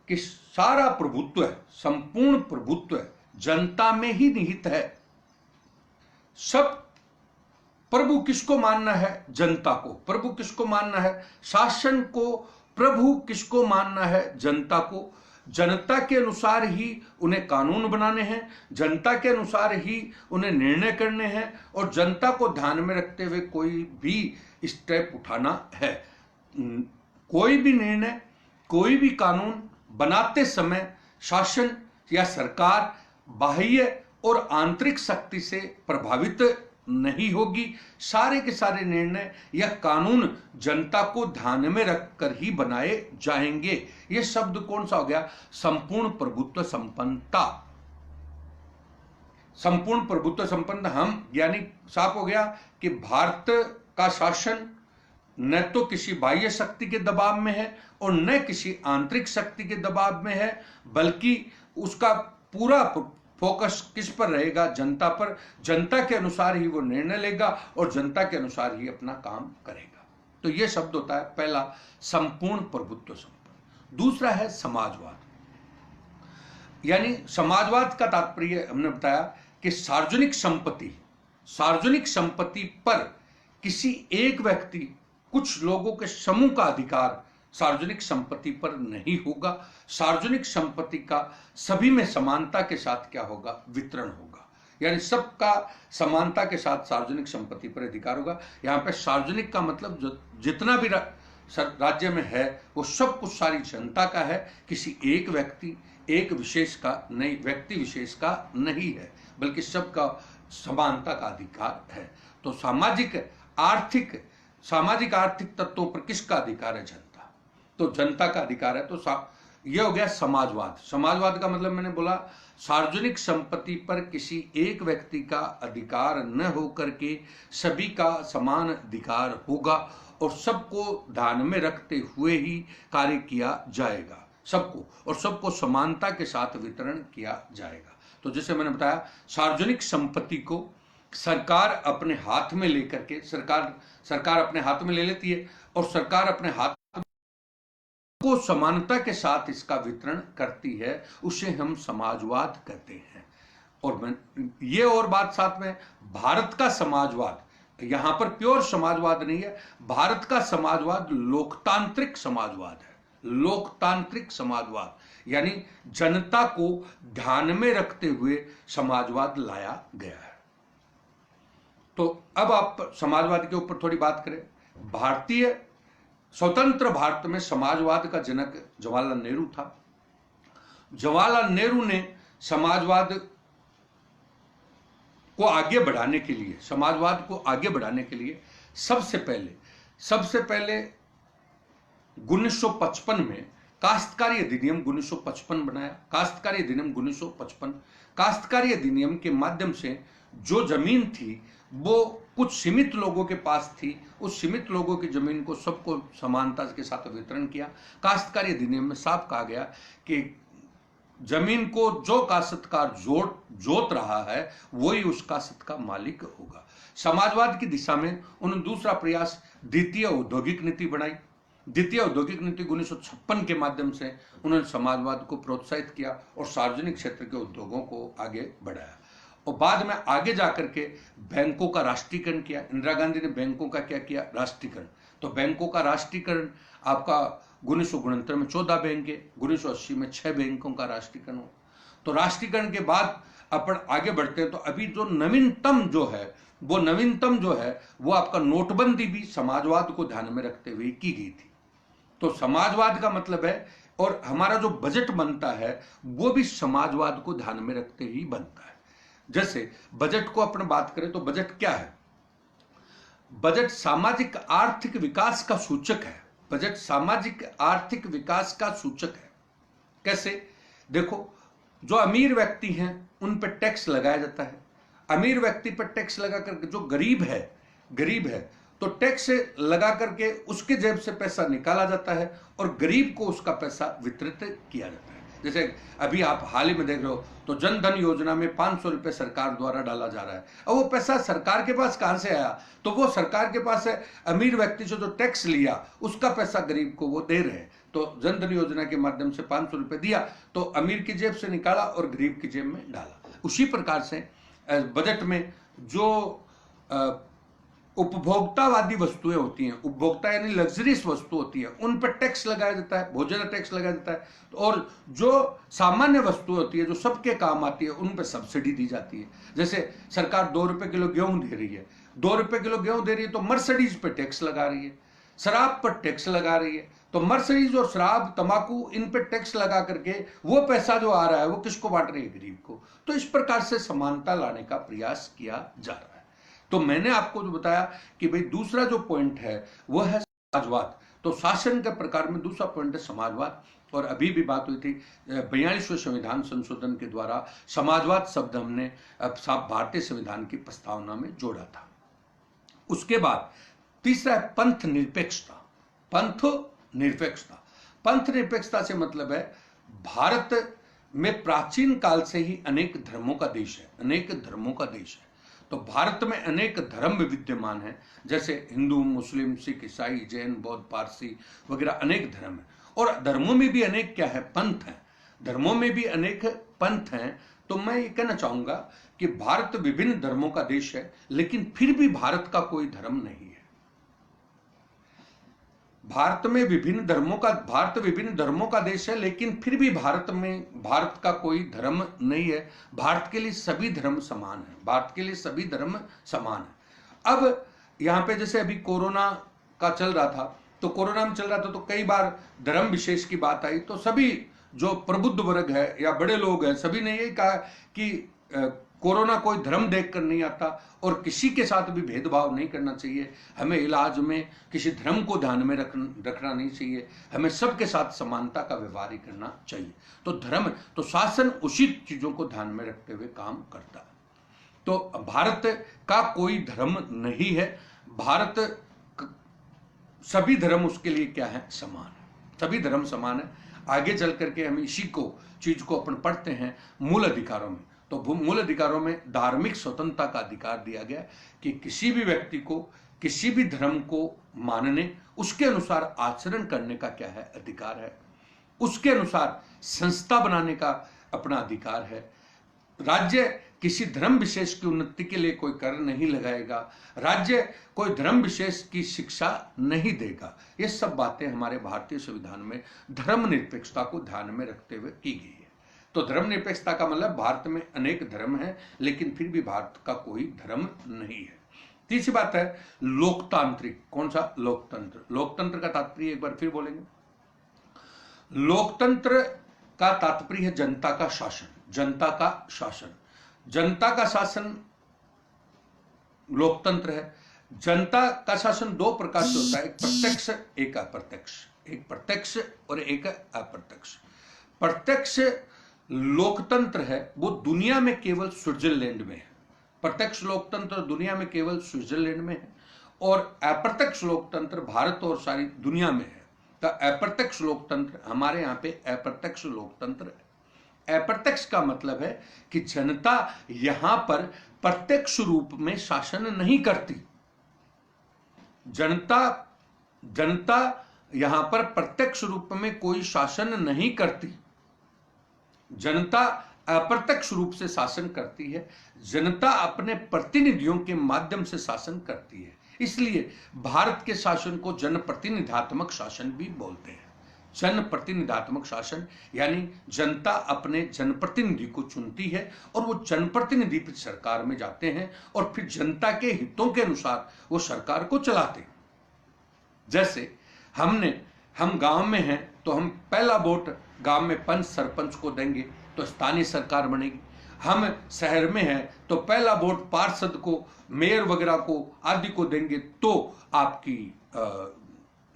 कि सारा प्रभुत्व है, संपूर्ण प्रभुत्व है, जनता में ही निहित है। सब प्रभु किसको मानना है? जनता को। प्रभु किसको मानना है? शासन को। प्रभु किसको मानना है? जनता को। जनता के अनुसार ही उन्हें कानून बनाने हैं, जनता के अनुसार ही उन्हें निर्णय करने हैं, और जनता को ध्यान में रखते हुए कोई भी स्टेप उठाना है। कोई भी निर्णय, कोई भी कानून बनाते समय शासन या सरकार बाह्य और आंतरिक शक्ति से प्रभावित नहीं होगी। सारे के सारे निर्णय या कानून जनता को ध्यान में रखकर ही बनाए जाएंगे। यह शब्द कौन सा हो गया? संपूर्ण प्रभुत्व संपन्नता। संपूर्ण प्रभुत्व संपन्न हम, यानी साफ हो गया कि भारत का शासन न तो किसी बाह्य शक्ति के दबाव में है और न किसी आंतरिक शक्ति के दबाव में है, बल्कि उसका पूरा फोकस किस पर रहेगा? जनता पर। जनता के अनुसार ही वो निर्णय लेगा और जनता के अनुसार ही अपना काम करेगा। तो ये शब्द होता है पहला, संपूर्ण प्रभुत्व संपन्न। दूसरा है समाजवाद। यानी समाजवाद का तात्पर्य हमने बताया कि सार्वजनिक संपत्ति पर किसी एक व्यक्ति, कुछ लोगों के समूह का अधिकार सार्वजनिक संपत्ति पर नहीं होगा। सार्वजनिक संपत्ति का सभी में समानता के साथ क्या होगा? वितरण होगा। यानी सबका समानता के साथ सार्वजनिक संपत्ति पर अधिकार होगा। यहाँ पे सार्वजनिक का मतलब जितना भी राज्य में है वो सब कुछ सारी जनता का है, किसी एक व्यक्ति, एक विशेष का नहीं, व्यक्ति विशेष का नहीं है, बल्कि सबका समानता का अधिकार है। तो सामाजिक आर्थिक तत्वों पर किसका अधिकार है? जनता। तो जनता का अधिकार है। तो यह हो गया समाजवाद। समाजवाद का मतलब मैंने बोला, सार्वजनिक संपत्ति पर किसी एक व्यक्ति का अधिकार न होकर के सभी का समान अधिकार होगा और सबको ध्यान में रखते हुए ही कार्य किया जाएगा, और सबको समानता के साथ वितरण किया जाएगा। तो जैसे मैंने बताया, सार्वजनिक संपत्ति को सरकार अपने हाथ में लेकर के, सरकार अपने हाथ में ले लेती है और सरकार अपने हाथ को समानता के साथ इसका वितरण करती है, उसे हम समाजवाद कहते हैं। और ये और बात साथ में, भारत का समाजवाद, यहां पर प्योर समाजवाद नहीं है, भारत का समाजवाद लोकतांत्रिक समाजवाद है। लोकतांत्रिक समाजवाद यानी जनता को ध्यान में रखते हुए समाजवाद लाया गया है। तो अब आप समाजवाद के ऊपर थोड़ी बात करें। भारतीय स्वतंत्र भारत में समाजवाद का जनक जवाहरलाल नेहरू था। जवाहरलाल नेहरू ने समाजवाद को आगे बढ़ाने के लिए, सबसे पहले 1955 में काश्तकारी अधिनियम 1955 बनाया। काश्तकारी अधिनियम के माध्यम से जो जमीन थी वो कुछ सीमित लोगों के पास थी, उस सीमित लोगों की जमीन को सबको समानता के साथ वितरण किया। काश्तकारी अधिनियम में साफ कहा गया कि जमीन को जो काश्तकार जोत रहा है वही उस काश्त का मालिक होगा। समाजवाद की दिशा में उन्होंने दूसरा प्रयास द्वितीय औद्योगिक नीति बनाई। द्वितीय औद्योगिक नीति 1956 के माध्यम से उन्होंने समाजवाद को प्रोत्साहित किया और सार्वजनिक क्षेत्र के उद्योगों को आगे बढ़ाया। और बाद में आगे जाकर के बैंकों का राष्ट्रीयकरण किया। इंदिरा गांधी ने बैंकों का क्या किया? राष्ट्रीयकरण। तो बैंकों का राष्ट्रीयकरण आपका 1969 में 14 बैंक है, 1980 में 6 बैंकों का राष्ट्रीयकरण हो। तो राष्ट्रीयकरण के बाद अपन आगे बढ़ते हैं। तो अभी जो नवीनतम जो है वो आपका नोटबंदी भी समाजवाद को ध्यान में रखते हुए की गई थी। तो समाजवाद का मतलब है, और हमारा जो बजट बनता है वो भी समाजवाद को ध्यान में रखते ही बनता है। जैसे बजट को अपन बात करें तो बजट क्या है? बजट सामाजिक आर्थिक विकास का सूचक है। बजट सामाजिक आर्थिक विकास का सूचक है। कैसे? देखो, जो अमीर व्यक्ति हैं उन पर टैक्स लगाया जाता है। अमीर व्यक्ति पर टैक्स लगा करके जो गरीब है तो टैक्स लगा करके उसके जेब से पैसा निकाला जाता है और गरीब को उसका पैसा वितरित किया जाता है। जैसे अभी आप हाल ही में देख रहे हो तो जन धन योजना में 500 रुपये सरकार द्वारा डाला जा रहा है। अब वो पैसा सरकार के पास कहाँ से आया? तो वो सरकार के पास है, अमीर व्यक्ति से जो टैक्स लिया उसका पैसा गरीब को वो दे रहे हैं। तो जन धन योजना के माध्यम से 500 रुपये दिया तो अमीर की जेब से निकाला और गरीब की जेब में डाला। उसी प्रकार से बजट में जो उपभोक्तावादी वस्तुएं होती हैं, उपभोक्ता यानी लग्जरीज वस्तु होती है, उन पर टैक्स लगाया जाता है, भोजन टैक्स लगाया जाता है। और जो सामान्य वस्तुएं होती है जो सबके काम आती है, उन पर सब्सिडी दी जाती है। जैसे सरकार 2 रुपए किलो गेहूं दे रही है, 2 रुपए किलो गेहूं दे रही है तो मर्सिडीज पर टैक्स लगा रही है, शराब पर टैक्स लगा रही है। तो मर्सिडीज और शराब, तंबाकू, इन पे टैक्स लगा करके वो पैसा जो आ रहा है वो किसको बांट रही है? गरीब को। तो इस प्रकार से समानता लाने का प्रयास किया जा रहा है। तो मैंने आपको जो बताया कि भाई दूसरा जो पॉइंट है वो है समाजवाद। तो शासन के प्रकार में दूसरा पॉइंट है समाजवाद। और अभी भी बात हुई थी 42वें संविधान संशोधन के द्वारा समाजवाद शब्द हमने भारतीय संविधान की प्रस्तावना में जोड़ा था। उसके बाद तीसरा है पंथ निरपेक्षता। पंथ निरपेक्षता, पंथ निरपेक्षता से मतलब है भारत में प्राचीन काल से ही अनेक धर्मों का देश है, अनेक धर्मों का देश है। तो भारत में अनेक धर्म विद्यमान हैं, जैसे हिंदू, मुस्लिम, सिख, ईसाई, जैन, बौद्ध, पारसी वगैरह अनेक धर्म हैं। और धर्मों में भी अनेक क्या है? पंथ हैं। धर्मों में भी अनेक पंथ हैं। तो मैं ये कहना चाहूंगा कि भारत विभिन्न धर्मों का देश है, लेकिन फिर भी भारत का कोई धर्म नहीं है। भारत विभिन्न धर्मों का देश है, लेकिन फिर भी भारत का कोई धर्म नहीं है। भारत के लिए सभी धर्म समान है, भारत के लिए सभी धर्म समान है। अब यहाँ पे जैसे अभी कोरोना का चल रहा था, तो कोरोना में चल रहा था तो कई बार धर्म विशेष की बात आई, तो सभी जो प्रबुद्ध वर्ग है या बड़े लोग हैं, सभी ने यही कहा कि कोरोना कोई धर्म देखकर नहीं आता और किसी के साथ भी भेदभाव नहीं करना चाहिए। हमें इलाज में किसी धर्म को ध्यान में रखना नहीं चाहिए, हमें सबके साथ समानता का व्यवहार ही करना चाहिए। तो धर्म, तो शासन उचित चीजों को ध्यान में रखते हुए काम करता है। तो भारत का कोई धर्म नहीं है, भारत सभी धर्म उसके लिए क्या है? समान है, सभी धर्म समान है। आगे चल करके हम इसी को चीज को अपन पढ़ते हैं मूल अधिकारों में। तो मूल अधिकारों में धार्मिक स्वतंत्रता का अधिकार दिया गया कि किसी भी व्यक्ति को किसी भी धर्म को मानने, उसके अनुसार आचरण करने का क्या है? अधिकार है। उसके अनुसार संस्था बनाने का अपना अधिकार है। राज्य किसी धर्म विशेष की उन्नति के लिए कोई कर नहीं लगाएगा, राज्य कोई धर्म विशेष की शिक्षा नहीं देगा। ये सब बातें हमारे भारतीय संविधान में धर्मनिरपेक्षता को ध्यान में रखते हुए की गई है। तो धर्मनिरपेक्षता का मतलब भारत में अनेक धर्म हैं, लेकिन फिर भी भारत का कोई धर्म नहीं है। तीसरी बात है लोकतांत्रिक। कौन सा? लोकतंत्र। लोकतंत्र का तात्पर्य एक बार फिर बोलेंगे। लोकतंत्र का तात्पर्य है जनता का शासन, जनता का शासन। जनता का शासन लोकतंत्र है। जनता का शासन दो प्रकार से होता है, एक प्रत्यक्ष, एक अप्रत्यक्ष। एक प्रत्यक्ष और एक अप्रत्यक्ष। प्रत्यक्ष लोकतंत्र है वो दुनिया में केवल स्विट्जरलैंड में है। प्रत्यक्ष लोकतंत्र दुनिया में केवल स्विट्जरलैंड में है और अप्रत्यक्ष लोकतंत्र भारत और सारी दुनिया में है। तो अप्रत्यक्ष लोकतंत्र हमारे यहाँ पे अप्रत्यक्ष लोकतंत्र है। अप्रत्यक्ष का मतलब है कि जनता यहां पर प्रत्यक्ष रूप में शासन नहीं करती। जनता यहां पर प्रत्यक्ष रूप में कोई शासन नहीं करती। जनता अप्रत्यक्ष रूप से शासन करती है। जनता अपने प्रतिनिधियों के माध्यम से शासन करती है। इसलिए भारत के शासन को जनप्रतिनिधात्मक शासन भी बोलते हैं। जनप्रतिनिधात्मक शासन यानी जनता अपने जनप्रतिनिधि को चुनती है और वो जनप्रतिनिधि फिर सरकार में जाते हैं और फिर जनता के हितों के अनुसार वो सरकार को चलाते हैं। जैसे हम गांव में हैं तो हम पहला वोट गांव में पंच सरपंच को देंगे तो स्थानीय सरकार बनेगी। हम शहर में हैं तो पहला वोट पार्षद को, मेयर वगैरह को, आदि को देंगे तो आपकी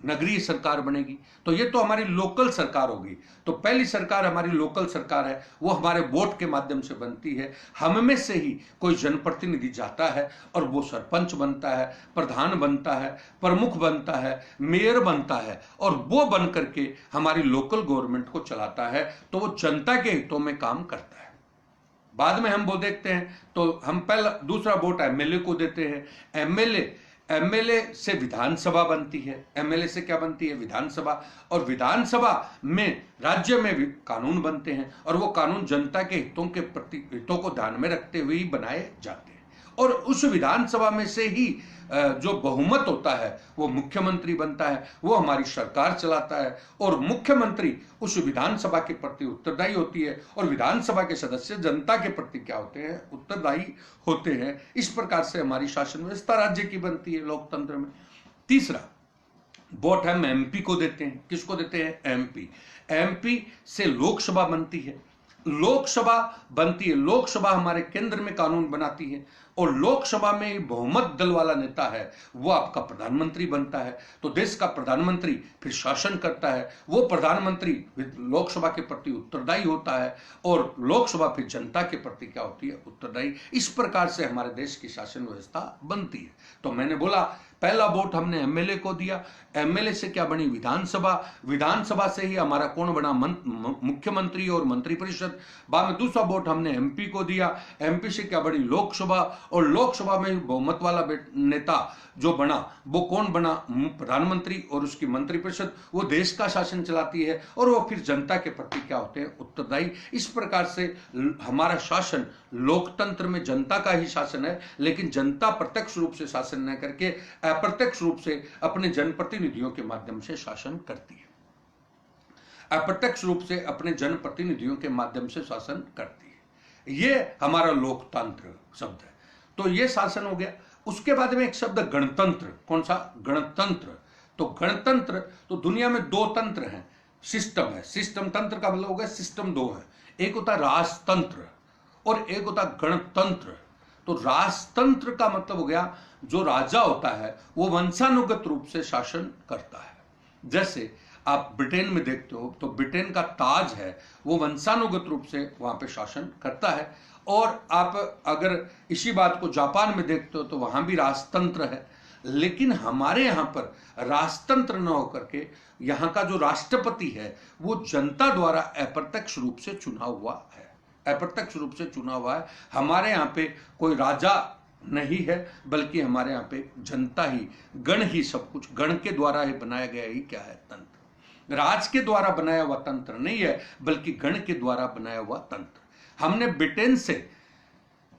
नगरीय सरकार बनेगी, तो ये तो हमारी लोकल सरकार होगी। तो पहली सरकार हमारी लोकल सरकार है, वो हमारे वोट के माध्यम से बनती है। हम में से ही कोई जनप्रतिनिधि जाता है और वो सरपंच बनता है, प्रधान बनता है, प्रमुख बनता है, मेयर बनता है, और वो बन करके हमारी लोकल गवर्नमेंट को चलाता है। तो वो जनता के हितों में काम करता है। बाद में हम वो देखते हैं तो हम पहला दूसरा वोट एमएलए को देते हैं। एमएलए से विधानसभा बनती है। एमएलए से क्या बनती है? विधानसभा। और विधानसभा में राज्य में भी कानून बनते हैं, और वो कानून जनता के हितों को ध्यान में रखते हुए ही बनाए जाते हैं। और उस विधानसभा में से ही जो बहुमत होता है वो मुख्यमंत्री बनता है, वो हमारी सरकार चलाता है, और मुख्यमंत्री उस विधानसभा के प्रति उत्तरदायी होती है, और विधानसभा के सदस्य जनता के प्रति क्या होते हैं? उत्तरदायी होते हैं। इस प्रकार से हमारी शासन व्यवस्था राज्य की बनती है लोकतंत्र में। तीसरा वोट हम एमपी को देते हैं। किसको देते हैं? एमपी। एमपी से लोकसभा बनती है। लोकसभा बनती है, लोकसभा हमारे केंद्र में कानून बनाती है, और लोकसभा में बहुमत दल वाला नेता है वो आपका प्रधानमंत्री बनता है। तो देश का प्रधानमंत्री फिर शासन करता है। वो प्रधानमंत्री लोकसभा के प्रति उत्तरदायी होता है, और लोकसभा फिर जनता के प्रति क्या होती है? उत्तरदायी। इस प्रकार से हमारे देश की शासन व्यवस्था बनती है। तो मैंने बोला पहला वोट हमने एमएलए को दिया। एमएलए से क्या बनी? विधानसभा। विधानसभा से ही हमारा कौन बना? मुख्यमंत्री और मंत्रिपरिषद। बाद में दूसरा वोट हमने एमपी को दिया। एमपी से क्या बनी? लोकसभा। और लोकसभा में बहुमत वाला नेता जो बना वो कौन बना? प्रधानमंत्री, और उसकी मंत्रिपरिषद वो देश का शासन चलाती है, और वो फिर जनता के प्रति क्या होते हैं? उत्तरदायी। इस प्रकार से हमारा शासन लोकतंत्र में जनता का ही शासन है, लेकिन जनता प्रत्यक्ष रूप से शासन न करके अप्रत्यक्ष रूप से अपने जनप्रतिनिधियों के माध्यम से शासन करती है। अप्रत्यक्ष रूप से अपने जनप्रतिनिधियों के माध्यम से शासन करती है। ये हमारा लोकतंत्र शब्द है। तो ये शासन हो गया। उसके बाद में एक शब्द गणतंत्र। कौन सा? गणतंत्र। तो गणतंत्र, तो दुनिया में दो तंत्र हैं। सिस्टम है। सिस्टम, तंत्र का मतलब हो गया सिस्टम दो है। एक होता है राजतंत्र और एक होता है गणतंत्र। तो राजतंत्र का मतलब हो गया जो राजा होता है वो वंशानुगत रूप से शासन करता है। जैसे आप ब्रिटेन में देखते हो तो ब्रिटेन का ताज है वो वंशानुगत रूप से वहां पे शासन करता है। और आप अगर इसी बात को जापान में देखते हो तो वहां भी राजतंत्र है। लेकिन हमारे यहाँ पर राजतंत्र न होकर के यहाँ का जो राष्ट्रपति है वो जनता द्वारा अप्रत्यक्ष रूप से चुना हुआ है। अप्रत्यक्ष रूप से चुना हुआ है। हमारे यहाँ पे कोई राजा नहीं है, बल्कि हमारे यहाँ पे जनता ही, गण ही सब कुछ, गण के द्वारा ही बनाया गया ही क्या है? तंत्र। राज के द्वारा बनाया हुआ तंत्र नहीं है, बल्कि गण के द्वारा बनाया हुआ तंत्र। हमने ब्रिटेन से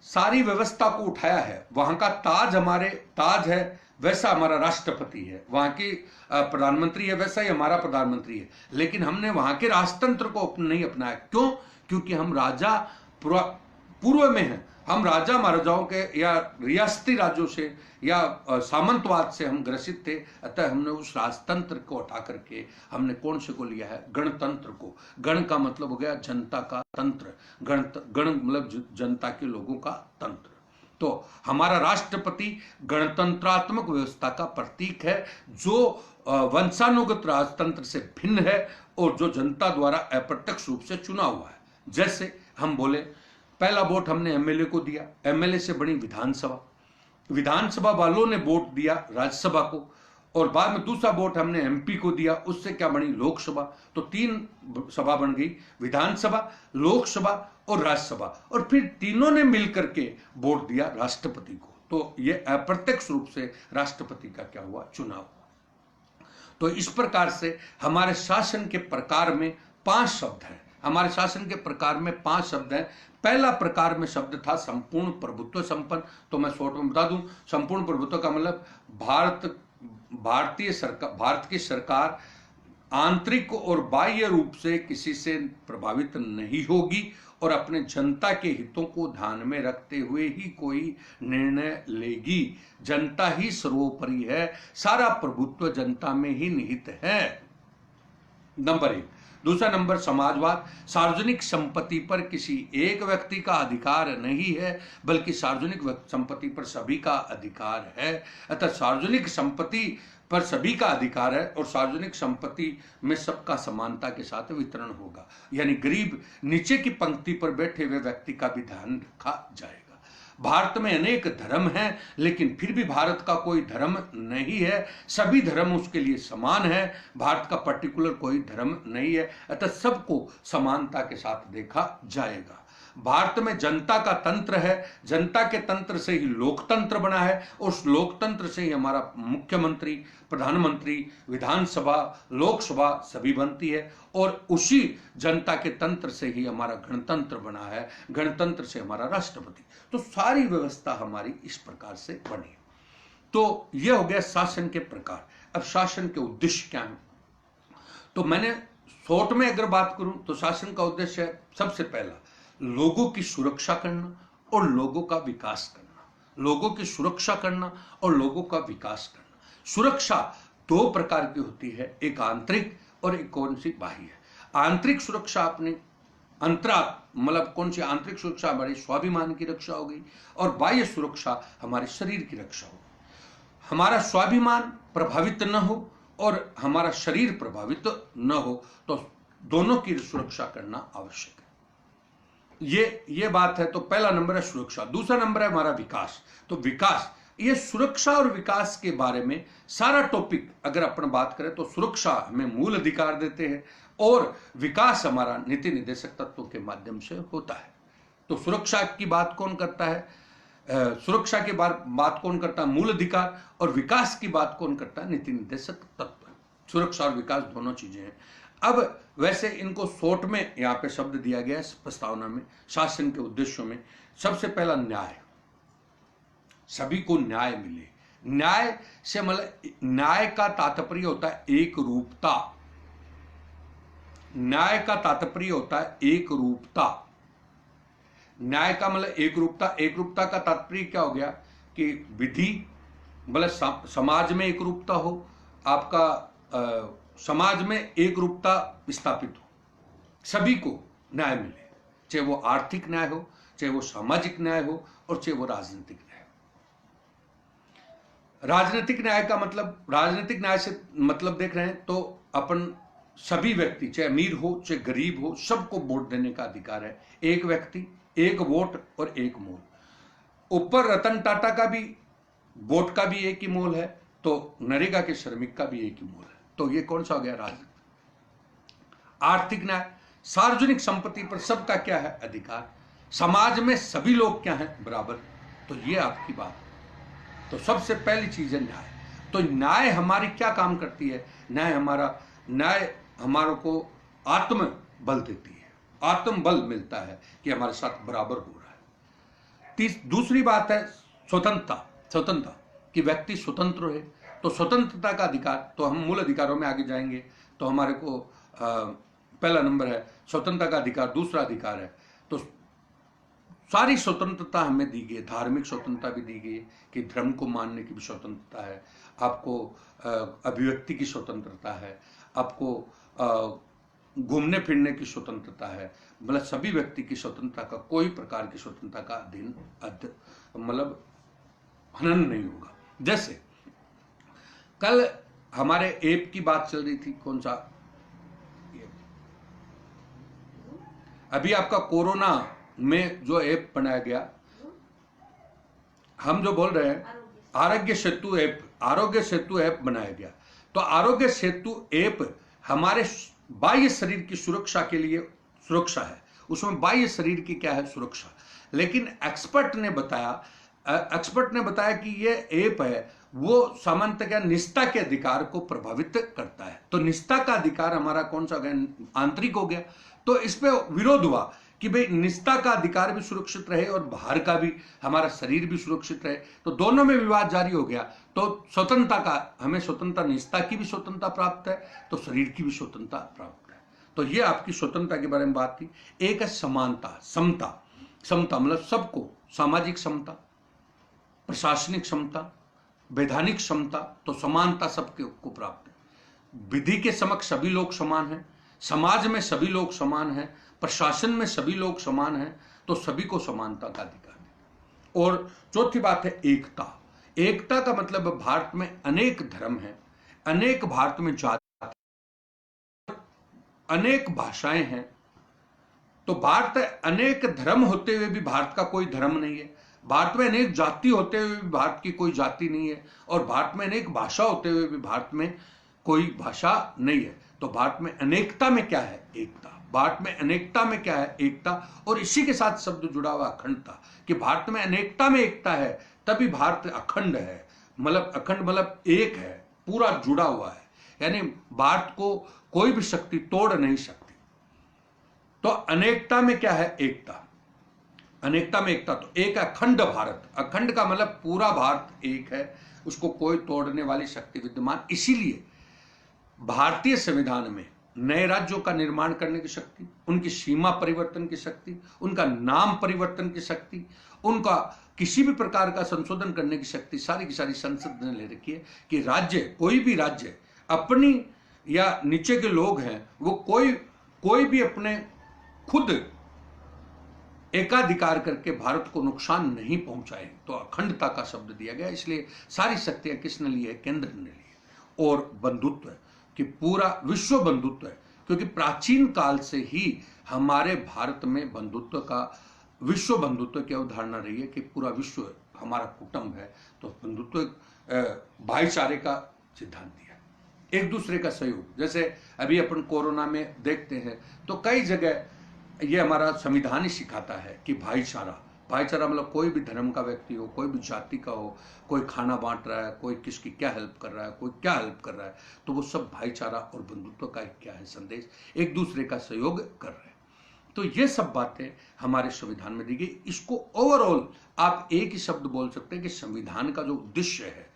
सारी व्यवस्था को उठाया है। वहां का ताज हमारे ताज है, वैसा हमारा राष्ट्रपति है। वहां की प्रधानमंत्री है, वैसा ही हमारा प्रधानमंत्री है। लेकिन हमने वहां के राजतंत्र को नहीं अपनाया। क्यों? क्योंकि हम राजा पूर्व में हैं। हम राजा महाराजाओं के या रियासती राज्यों से या सामंतवाद से हम ग्रसित थे। अतः हमने उस राजतंत्र को हटा करके हमने कौन से को लिया है? गणतंत्र को। गण का मतलब हो गया जनता का तंत्र। गण मतलब जनता के लोगों का तंत्र। तो हमारा राष्ट्रपति गणतंत्रात्मक व्यवस्था का प्रतीक है, जो वंशानुगत राजतंत्र से भिन्न है और जो जनता द्वारा अप्रत्यक्ष रूप से चुना हुआ है। जैसे हम बोले पहला वोट हमने एमएलए को दिया। एमएलए से बनी विधानसभा। विधानसभा वालों ने वोट दिया राज्यसभा को, और बाद में दूसरा वोट हमने एमपी को दिया। उससे क्या बनी? लोकसभा। तो तीन सभा बन गई, विधानसभा, लोकसभा और राज्यसभा। और फिर तीनों ने मिलकर के वोट दिया राष्ट्रपति को। तो ये अप्रत्यक्ष रूप से राष्ट्रपति का क्या हुआ? चुनाव हुआ। तो इस प्रकार से हमारे शासन के प्रकार में 5 शब्द हैं। हमारे शासन के प्रकार में 5 शब्द हैं। पहला प्रकार में शब्द था संपूर्ण प्रभुत्व संपन्न। तो मैं शॉर्ट में बता दूं, संपूर्ण प्रभुत्व का मतलब भारत की सरकार आंतरिक और बाह्य रूप से किसी से प्रभावित नहीं होगी और अपने जनता के हितों को ध्यान में रखते हुए ही कोई निर्णय लेगी। जनता ही सर्वोपरि है, सारा प्रभुत्व जनता में ही निहित है। नंबर 1। दूसरा नंबर समाजवाद। सार्वजनिक संपत्ति पर किसी एक व्यक्ति का अधिकार नहीं है, बल्कि सार्वजनिक संपत्ति पर सभी का अधिकार है। अतः सार्वजनिक संपत्ति पर सभी का अधिकार है और सार्वजनिक संपत्ति में सबका समानता के साथ वितरण होगा, यानी गरीब नीचे की पंक्ति पर बैठे हुए व्यक्ति का भी ध्यान रखा जाएगा। भारत में अनेक धर्म हैं, लेकिन फिर भी भारत का कोई धर्म नहीं है, सभी धर्म उसके लिए समान है। भारत का पर्टिकुलर कोई धर्म नहीं है, अतः सबको समानता के साथ देखा जाएगा। भारत में जनता का तंत्र है, जनता के तंत्र से ही लोकतंत्र बना है, उस लोकतंत्र से ही हमारा मुख्यमंत्री, प्रधानमंत्री, विधानसभा, लोकसभा सभी बनती है, और उसी जनता के तंत्र से ही हमारा गणतंत्र बना है, गणतंत्र से हमारा राष्ट्रपति। तो सारी व्यवस्था हमारी इस प्रकार से बनी है। तो यह हो गया शासन के प्रकार। अब शासन के उद्देश्य क्या है, तो मैंने शॉर्ट में अगर बात करूं तो शासन का उद्देश्य है सबसे पहला लोगों की सुरक्षा करना और लोगों का विकास करना। लोगों की सुरक्षा करना और लोगों का विकास करना। सुरक्षा दो प्रकार की होती है, एक आंतरिक और एक कौन सी बाह्य। आंतरिक सुरक्षा अपने मतलब कौन सी आंतरिक सुरक्षा, हमारे स्वाभिमान की रक्षा हो गई, और बाह्य सुरक्षा हमारे शरीर की रक्षा हो गई। हमारा स्वाभिमान प्रभावित न हो और हमारा शरीर प्रभावित न हो, तो दोनों की सुरक्षा करना आवश्यक है। ये बात है। तो पहला नंबर है सुरक्षा। दूसरा नंबर है हमारा विकास। तो विकास, ये सुरक्षा और विकास के बारे में सारा टॉपिक अगर अपन बात करें तो सुरक्षा हमें मूल अधिकार देते हैं और विकास हमारा नीति निर्देशक तत्वों के माध्यम से होता है। तो सुरक्षा की बात कौन करता है, सुरक्षा की बात कौन करता है, मूल अधिकार, और विकास की बात कौन करता है, नीति निर्देशक तत्व। सुरक्षा और विकास दोनों चीजें हैं। अब वैसे इनको शॉर्ट में यहां पे शब्द दिया गया है प्रस्तावना में। शासन के उद्देश्यों में सबसे पहला न्याय, सभी को न्याय मिले। न्याय से मतलब न्याय का तात्पर्य होता है एक रूपता। न्याय का तात्पर्य होता है एक रूपता। न्याय का मतलब एक रूपता। एक रूपता का तात्पर्य क्या हो गया कि विधि मतलब समाज में एक रूपता हो, आपका समाज में एक रूपता स्थापित हो, सभी को न्याय मिले, चाहे वो आर्थिक न्याय हो, चाहे वो सामाजिक न्याय हो, और चाहे वो राजनीतिक न्याय हो। राजनीतिक न्याय का मतलब, राजनीतिक न्याय से मतलब देख रहे हैं तो अपन सभी व्यक्ति, चाहे अमीर हो चाहे गरीब हो, सबको वोट देने का अधिकार है। एक व्यक्ति एक वोट और एक मोल। ऊपर रतन टाटा का भी वोट का भी एक ही मोल है, तो नरेगा के श्रमिक का भी एक ही मोल है। तो ये कौन सा हो गया, राजनीति। आर्थिक न्याय, सार्वजनिक संपत्ति पर सबका क्या है, अधिकार। समाज में सभी लोग क्या हैं, बराबर। तो ये आपकी बात। तो सबसे पहली चीज है न्याय। तो न्याय हमारी क्या काम करती है, न्याय हमारों को आत्म बल देती है, आत्म बल मिलता है कि हमारे साथ बराबर हो रहा है। दूसरी बात है स्वतंत्रता कि व्यक्ति स्वतंत्र है। तो स्वतंत्रता का अधिकार, तो हम मूल अधिकारों में आगे जाएंगे तो हमारे को पहला नंबर है स्वतंत्रता का अधिकार। दूसरा अधिकार है तो सारी स्वतंत्रता हमें दी गई। धार्मिक स्वतंत्रता भी दी गई कि धर्म को मानने की भी स्वतंत्रता है, आपको अभिव्यक्ति की स्वतंत्रता है, आपको घूमने फिरने की स्वतंत्रता है। मतलब सभी व्यक्ति की स्वतंत्रता का, कोई प्रकार की स्वतंत्रता का अधीन मतलब हनन नहीं होगा। जैसे कल हमारे ऐप की बात चल रही थी, कौन सा अभी आपका कोरोना में जो ऐप बनाया गया, हम जो बोल रहे हैं आरोग्य सेतु ऐप बनाया गया। तो आरोग्य सेतु ऐप हमारे बाह्य शरीर की सुरक्षा के लिए सुरक्षा है, उसमें बाह्य शरीर की क्या है, सुरक्षा। लेकिन एक्सपर्ट ने बताया कि ये ऐप है वो सामान्यतः निष्ठा के अधिकार को प्रभावित करता है। तो निष्ठा का अधिकार हमारा कौन सा गया, आंतरिक हो गया। तो इस पे विरोध हुआ कि भाई निष्ठा का अधिकार भी सुरक्षित रहे और बाहर का भी, हमारा शरीर भी सुरक्षित रहे। तो दोनों में विवाद जारी हो गया। तो स्वतंत्रता का, हमें स्वतंत्रता, निष्ठा की भी स्वतंत्रता प्राप्त है, तो शरीर की भी स्वतंत्रता प्राप्त है। तो ये आपकी स्वतंत्रता के बारे में बात थी। एक है समानता, समता मतलब सबको, सामाजिक समता, प्रशासनिक क्षमता, वैधानिक क्षमता। तो समानता सबके को प्राप्त है। विधि के समक्ष सभी लोग समान हैं, समाज में सभी लोग समान हैं, प्रशासन में सभी लोग समान हैं। तो सभी को समानता का अधिकार है। और चौथी बात है एकता। एकता का मतलब भारत में अनेक धर्म हैं, अनेक भारत में जाति, अनेक भाषाएं हैं। तो भारत अनेक धर्म होते हुए भी भारत का कोई धर्म नहीं है, भारत में अनेक जाति होते हुए भी भारत की कोई जाति नहीं है, और भारत में अनेक भाषा होते हुए भी भारत में कोई भाषा नहीं है। तो भारत में अनेकता में क्या है? एकता। भारत में अनेकता में क्या है? एकता। और इसी के साथ शब्द जुड़ा हुआ अखंडता, कि भारत में अनेकता में एकता है, तभी भारत अखंड है। मतलब अखंड मतलब एक है, पूरा जुड़ा हुआ है, यानी भारत को कोई भी शक्ति तोड़ नहीं सकती। तो अनेकता में क्या है? एकता। अनेकता में एकता, तो एक अखंड भारत। अखंड का मतलब पूरा भारत एक है, उसको कोई तोड़ने वाली शक्ति विद्यमान। इसीलिए भारतीय संविधान में नए राज्यों का निर्माण करने की शक्ति, उनकी सीमा परिवर्तन की शक्ति, उनका नाम परिवर्तन की शक्ति, उनका किसी भी प्रकार का संशोधन करने की शक्ति सारी की सारी संसद ने ले रखी है, कि राज्य, कोई भी राज्य अपनी, या नीचे के लोग हैं वो कोई भी अपने खुद एकाधिकार करके भारत को नुकसान नहीं पहुंचाए। तो अखंडता का शब्द दिया गया। इसलिए सारी शक्तियां किसने ली है? केंद्र ने ली है। और बंधुत्व है, कि पूरा विश्व बंधुत्व है, क्योंकि प्राचीन काल से ही हमारे भारत में बंधुत्व का, विश्व बंधुत्व की अवधारणा रही है, कि पूरा विश्व हमारा कुटुंब है। तो बंधुत्व भाईचारे का सिद्धांत दिया, एक दूसरे का सहयोग। जैसे अभी अपन कोरोना में देखते हैं, तो कई जगह ये हमारा संविधान ही सिखाता है कि भाईचारा मतलब कोई भी धर्म का व्यक्ति हो, कोई भी जाति का हो, कोई खाना बांट रहा है, कोई किसकी क्या हेल्प कर रहा है, कोई क्या हेल्प कर रहा है, तो वो सब भाईचारा और बंधुत्व का क्या है संदेश, एक दूसरे का सहयोग कर रहे हैं। तो ये सब बातें हमारे संविधान में दी गई। इसको ओवरऑल आप एक ही शब्द बोल सकते हैं कि संविधान का जो उद्देश्य है,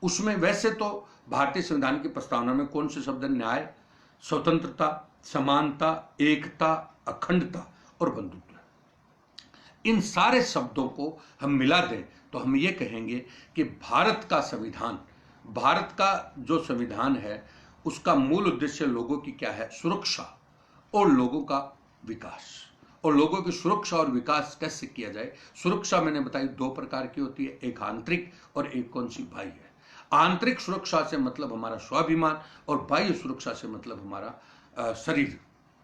उसमें वैसे तो भारतीय संविधान की प्रस्तावना में कौन से शब्द? न्याय, स्वतंत्रता, समानता, एकता, अखंडता और बंधुत्व। इन सारे शब्दों को हम मिला दें तो हम ये कहेंगे कि भारत का संविधान, भारत का जो संविधान है, उसका मूल उद्देश्य लोगों की क्या है? सुरक्षा और लोगों का विकास। और लोगों की सुरक्षा और विकास कैसे किया जाए? सुरक्षा मैंने बताई दो प्रकार की होती है, एक आंतरिक और एक कौन सी? बाह्य है। आंतरिक सुरक्षा से मतलब हमारा स्वाभिमान, और बाह्य सुरक्षा से मतलब हमारा शरीर।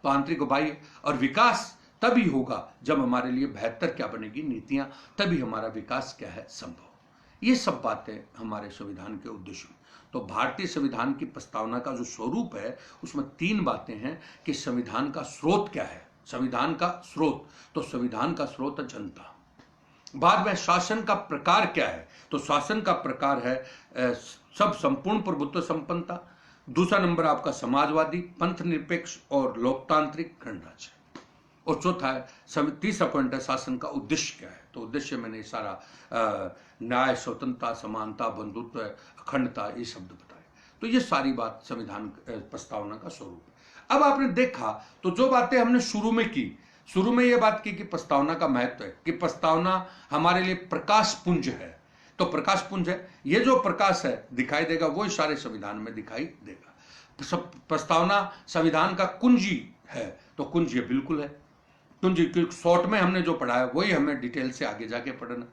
तो आंतरिक और बाह्य। और विकास तभी होगा जब हमारे लिए बेहतर क्या बनेगी? नीतियां। तभी हमारा विकास क्या है? संभव। ये सब बातें हमारे संविधान के उद्देश्य में। तो भारतीय संविधान की प्रस्तावना का जो स्वरूप है, उसमें तीन बातें हैं कि संविधान का स्रोत क्या है। संविधान का स्रोत, तो संविधान का स्रोत है जनता। बाद में शासन का प्रकार क्या है? तो शासन का प्रकार है सब संपूर्ण प्रभुत्व संपन्नता। दूसरा नंबर आपका समाजवादी, पंथ निरपेक्ष और लोकतांत्रिक गणराज्य। और चौथा है, तीसरा पॉइंट है शासन का उद्देश्य क्या है। तो उद्देश्य मैंने सारा न्याय, स्वतंत्रता, समानता, बंधुत्व, अखंडता, ये शब्द बताए। तो ये सारी बात संविधान प्रस्तावना का स्वरूप है। अब आपने देखा तो जो बातें हमने शुरू में की, शुरू में ये बात की कि प्रस्तावना का महत्व है, कि प्रस्तावना हमारे लिए प्रकाश पुंज है। तो प्रकाश पुंज है, ये जो प्रकाश है दिखाई देगा, वो सारे संविधान में दिखाई देगा। प्रस्तावना संविधान का कुंजी है, तो कुंज ये बिल्कुल है। कुंजी शॉर्ट में हमने जो पढ़ा है वही हमें डिटेल से आगे जाके पढ़ना।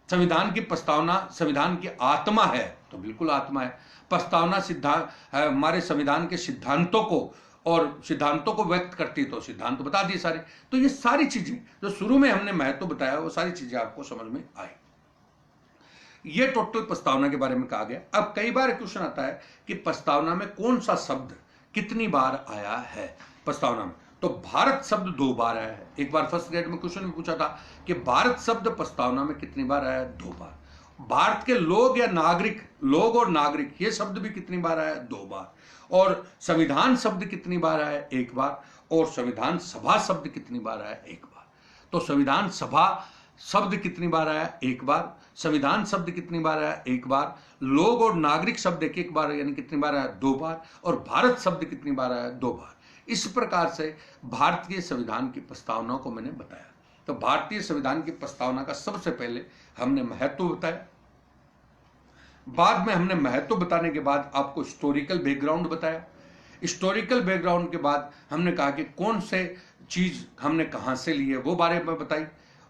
संविधान की प्रस्तावना संविधान की आत्मा है, तो बिल्कुल आत्मा है। प्रस्तावना सिद्धांत हमारे संविधान के सिद्धांतों को और सिद्धांतों को व्यक्त करती है, तो सिद्धांत बता दिए सारे। तो ये सारी चीजें जो शुरू में हमने महत्व बताया, वो सारी चीजें आपको समझ में आई। ये टोटल प्रस्तावना के बारे में कहा गया। अब कई बार क्वेश्चन आता है कि प्रस्तावना में कौन सा शब्द कितनी बार आया है प्रस्तावना में। तो भारत शब्द 2 बार आया है। एक बार फर्स्ट ग्रेड में क्वेश्चन में पूछा था कि भारत शब्द प्रस्तावना में कितनी बार आया है? 2 बार। भारत के लोग या नागरिक, लोग और नागरिक, ये शब्द भी कितनी बार आया है? 2 बार। और संविधान शब्द कितनी बार आया है? 1 बार। और संविधान सभा शब्द कितनी बार आया है? 1 बार। तो संविधान सभा शब्द कितनी बार आया? 1 बार। संविधान शब्द कितनी बार आया? 1 बार। लोग और नागरिक शब्द 1 बार, यानी कितनी बार आया? 2 बार। और भारत शब्द कितनी बार आया? 2 बार। इस प्रकार से भारतीय संविधान की प्रस्तावना को मैंने बताया। तो भारतीय संविधान की प्रस्तावना का सबसे पहले हमने महत्व बताया, बाद में हमने महत्व बताने के बाद आपको हिस्टोरिकल बैकग्राउंड बताया। हिस्टोरिकल बैकग्राउंड के बाद हमने कहा कि कौन से चीज हमने कहां से ली है वो बारे में बताई।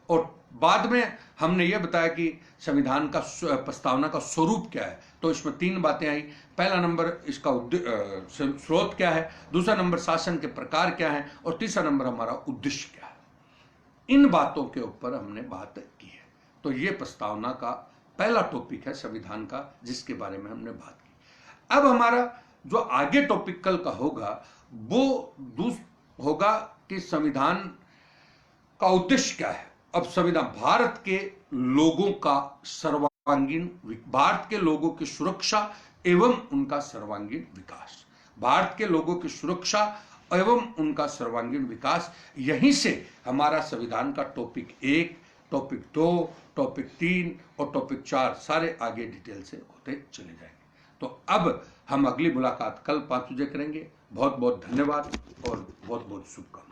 और बाद में हमने यह बताया कि संविधान का प्रस्तावना का स्वरूप क्या है। तो इसमें 3 बातें आई। पहला नंबर इसका स्रोत क्या है, दूसरा नंबर शासन के प्रकार क्या है, और तीसरा नंबर हमारा उद्देश्य क्या है। इन बातों के ऊपर हमने बात की है। तो ये प्रस्तावना का पहला टॉपिक है संविधान का, जिसके बारे में हमने बात की। अब हमारा जो आगे टॉपिक कल का होगा वो होगा कि संविधान का उद्देश्य क्या है। अब संविधान भारत के लोगों का सर्वांगीण, भारत के लोगों की सुरक्षा एवं उनका सर्वांगीण विकास, भारत के लोगों की सुरक्षा एवं उनका सर्वांगीण विकास, यहीं से हमारा संविधान का टॉपिक 1, टॉपिक 2, टॉपिक 3 और टॉपिक 4 सारे आगे डिटेल से होते चले जाएंगे। तो अब हम अगली मुलाकात कल 5 बजे करेंगे। बहुत बहुत धन्यवाद और बहुत बहुत शुभकामनाएं।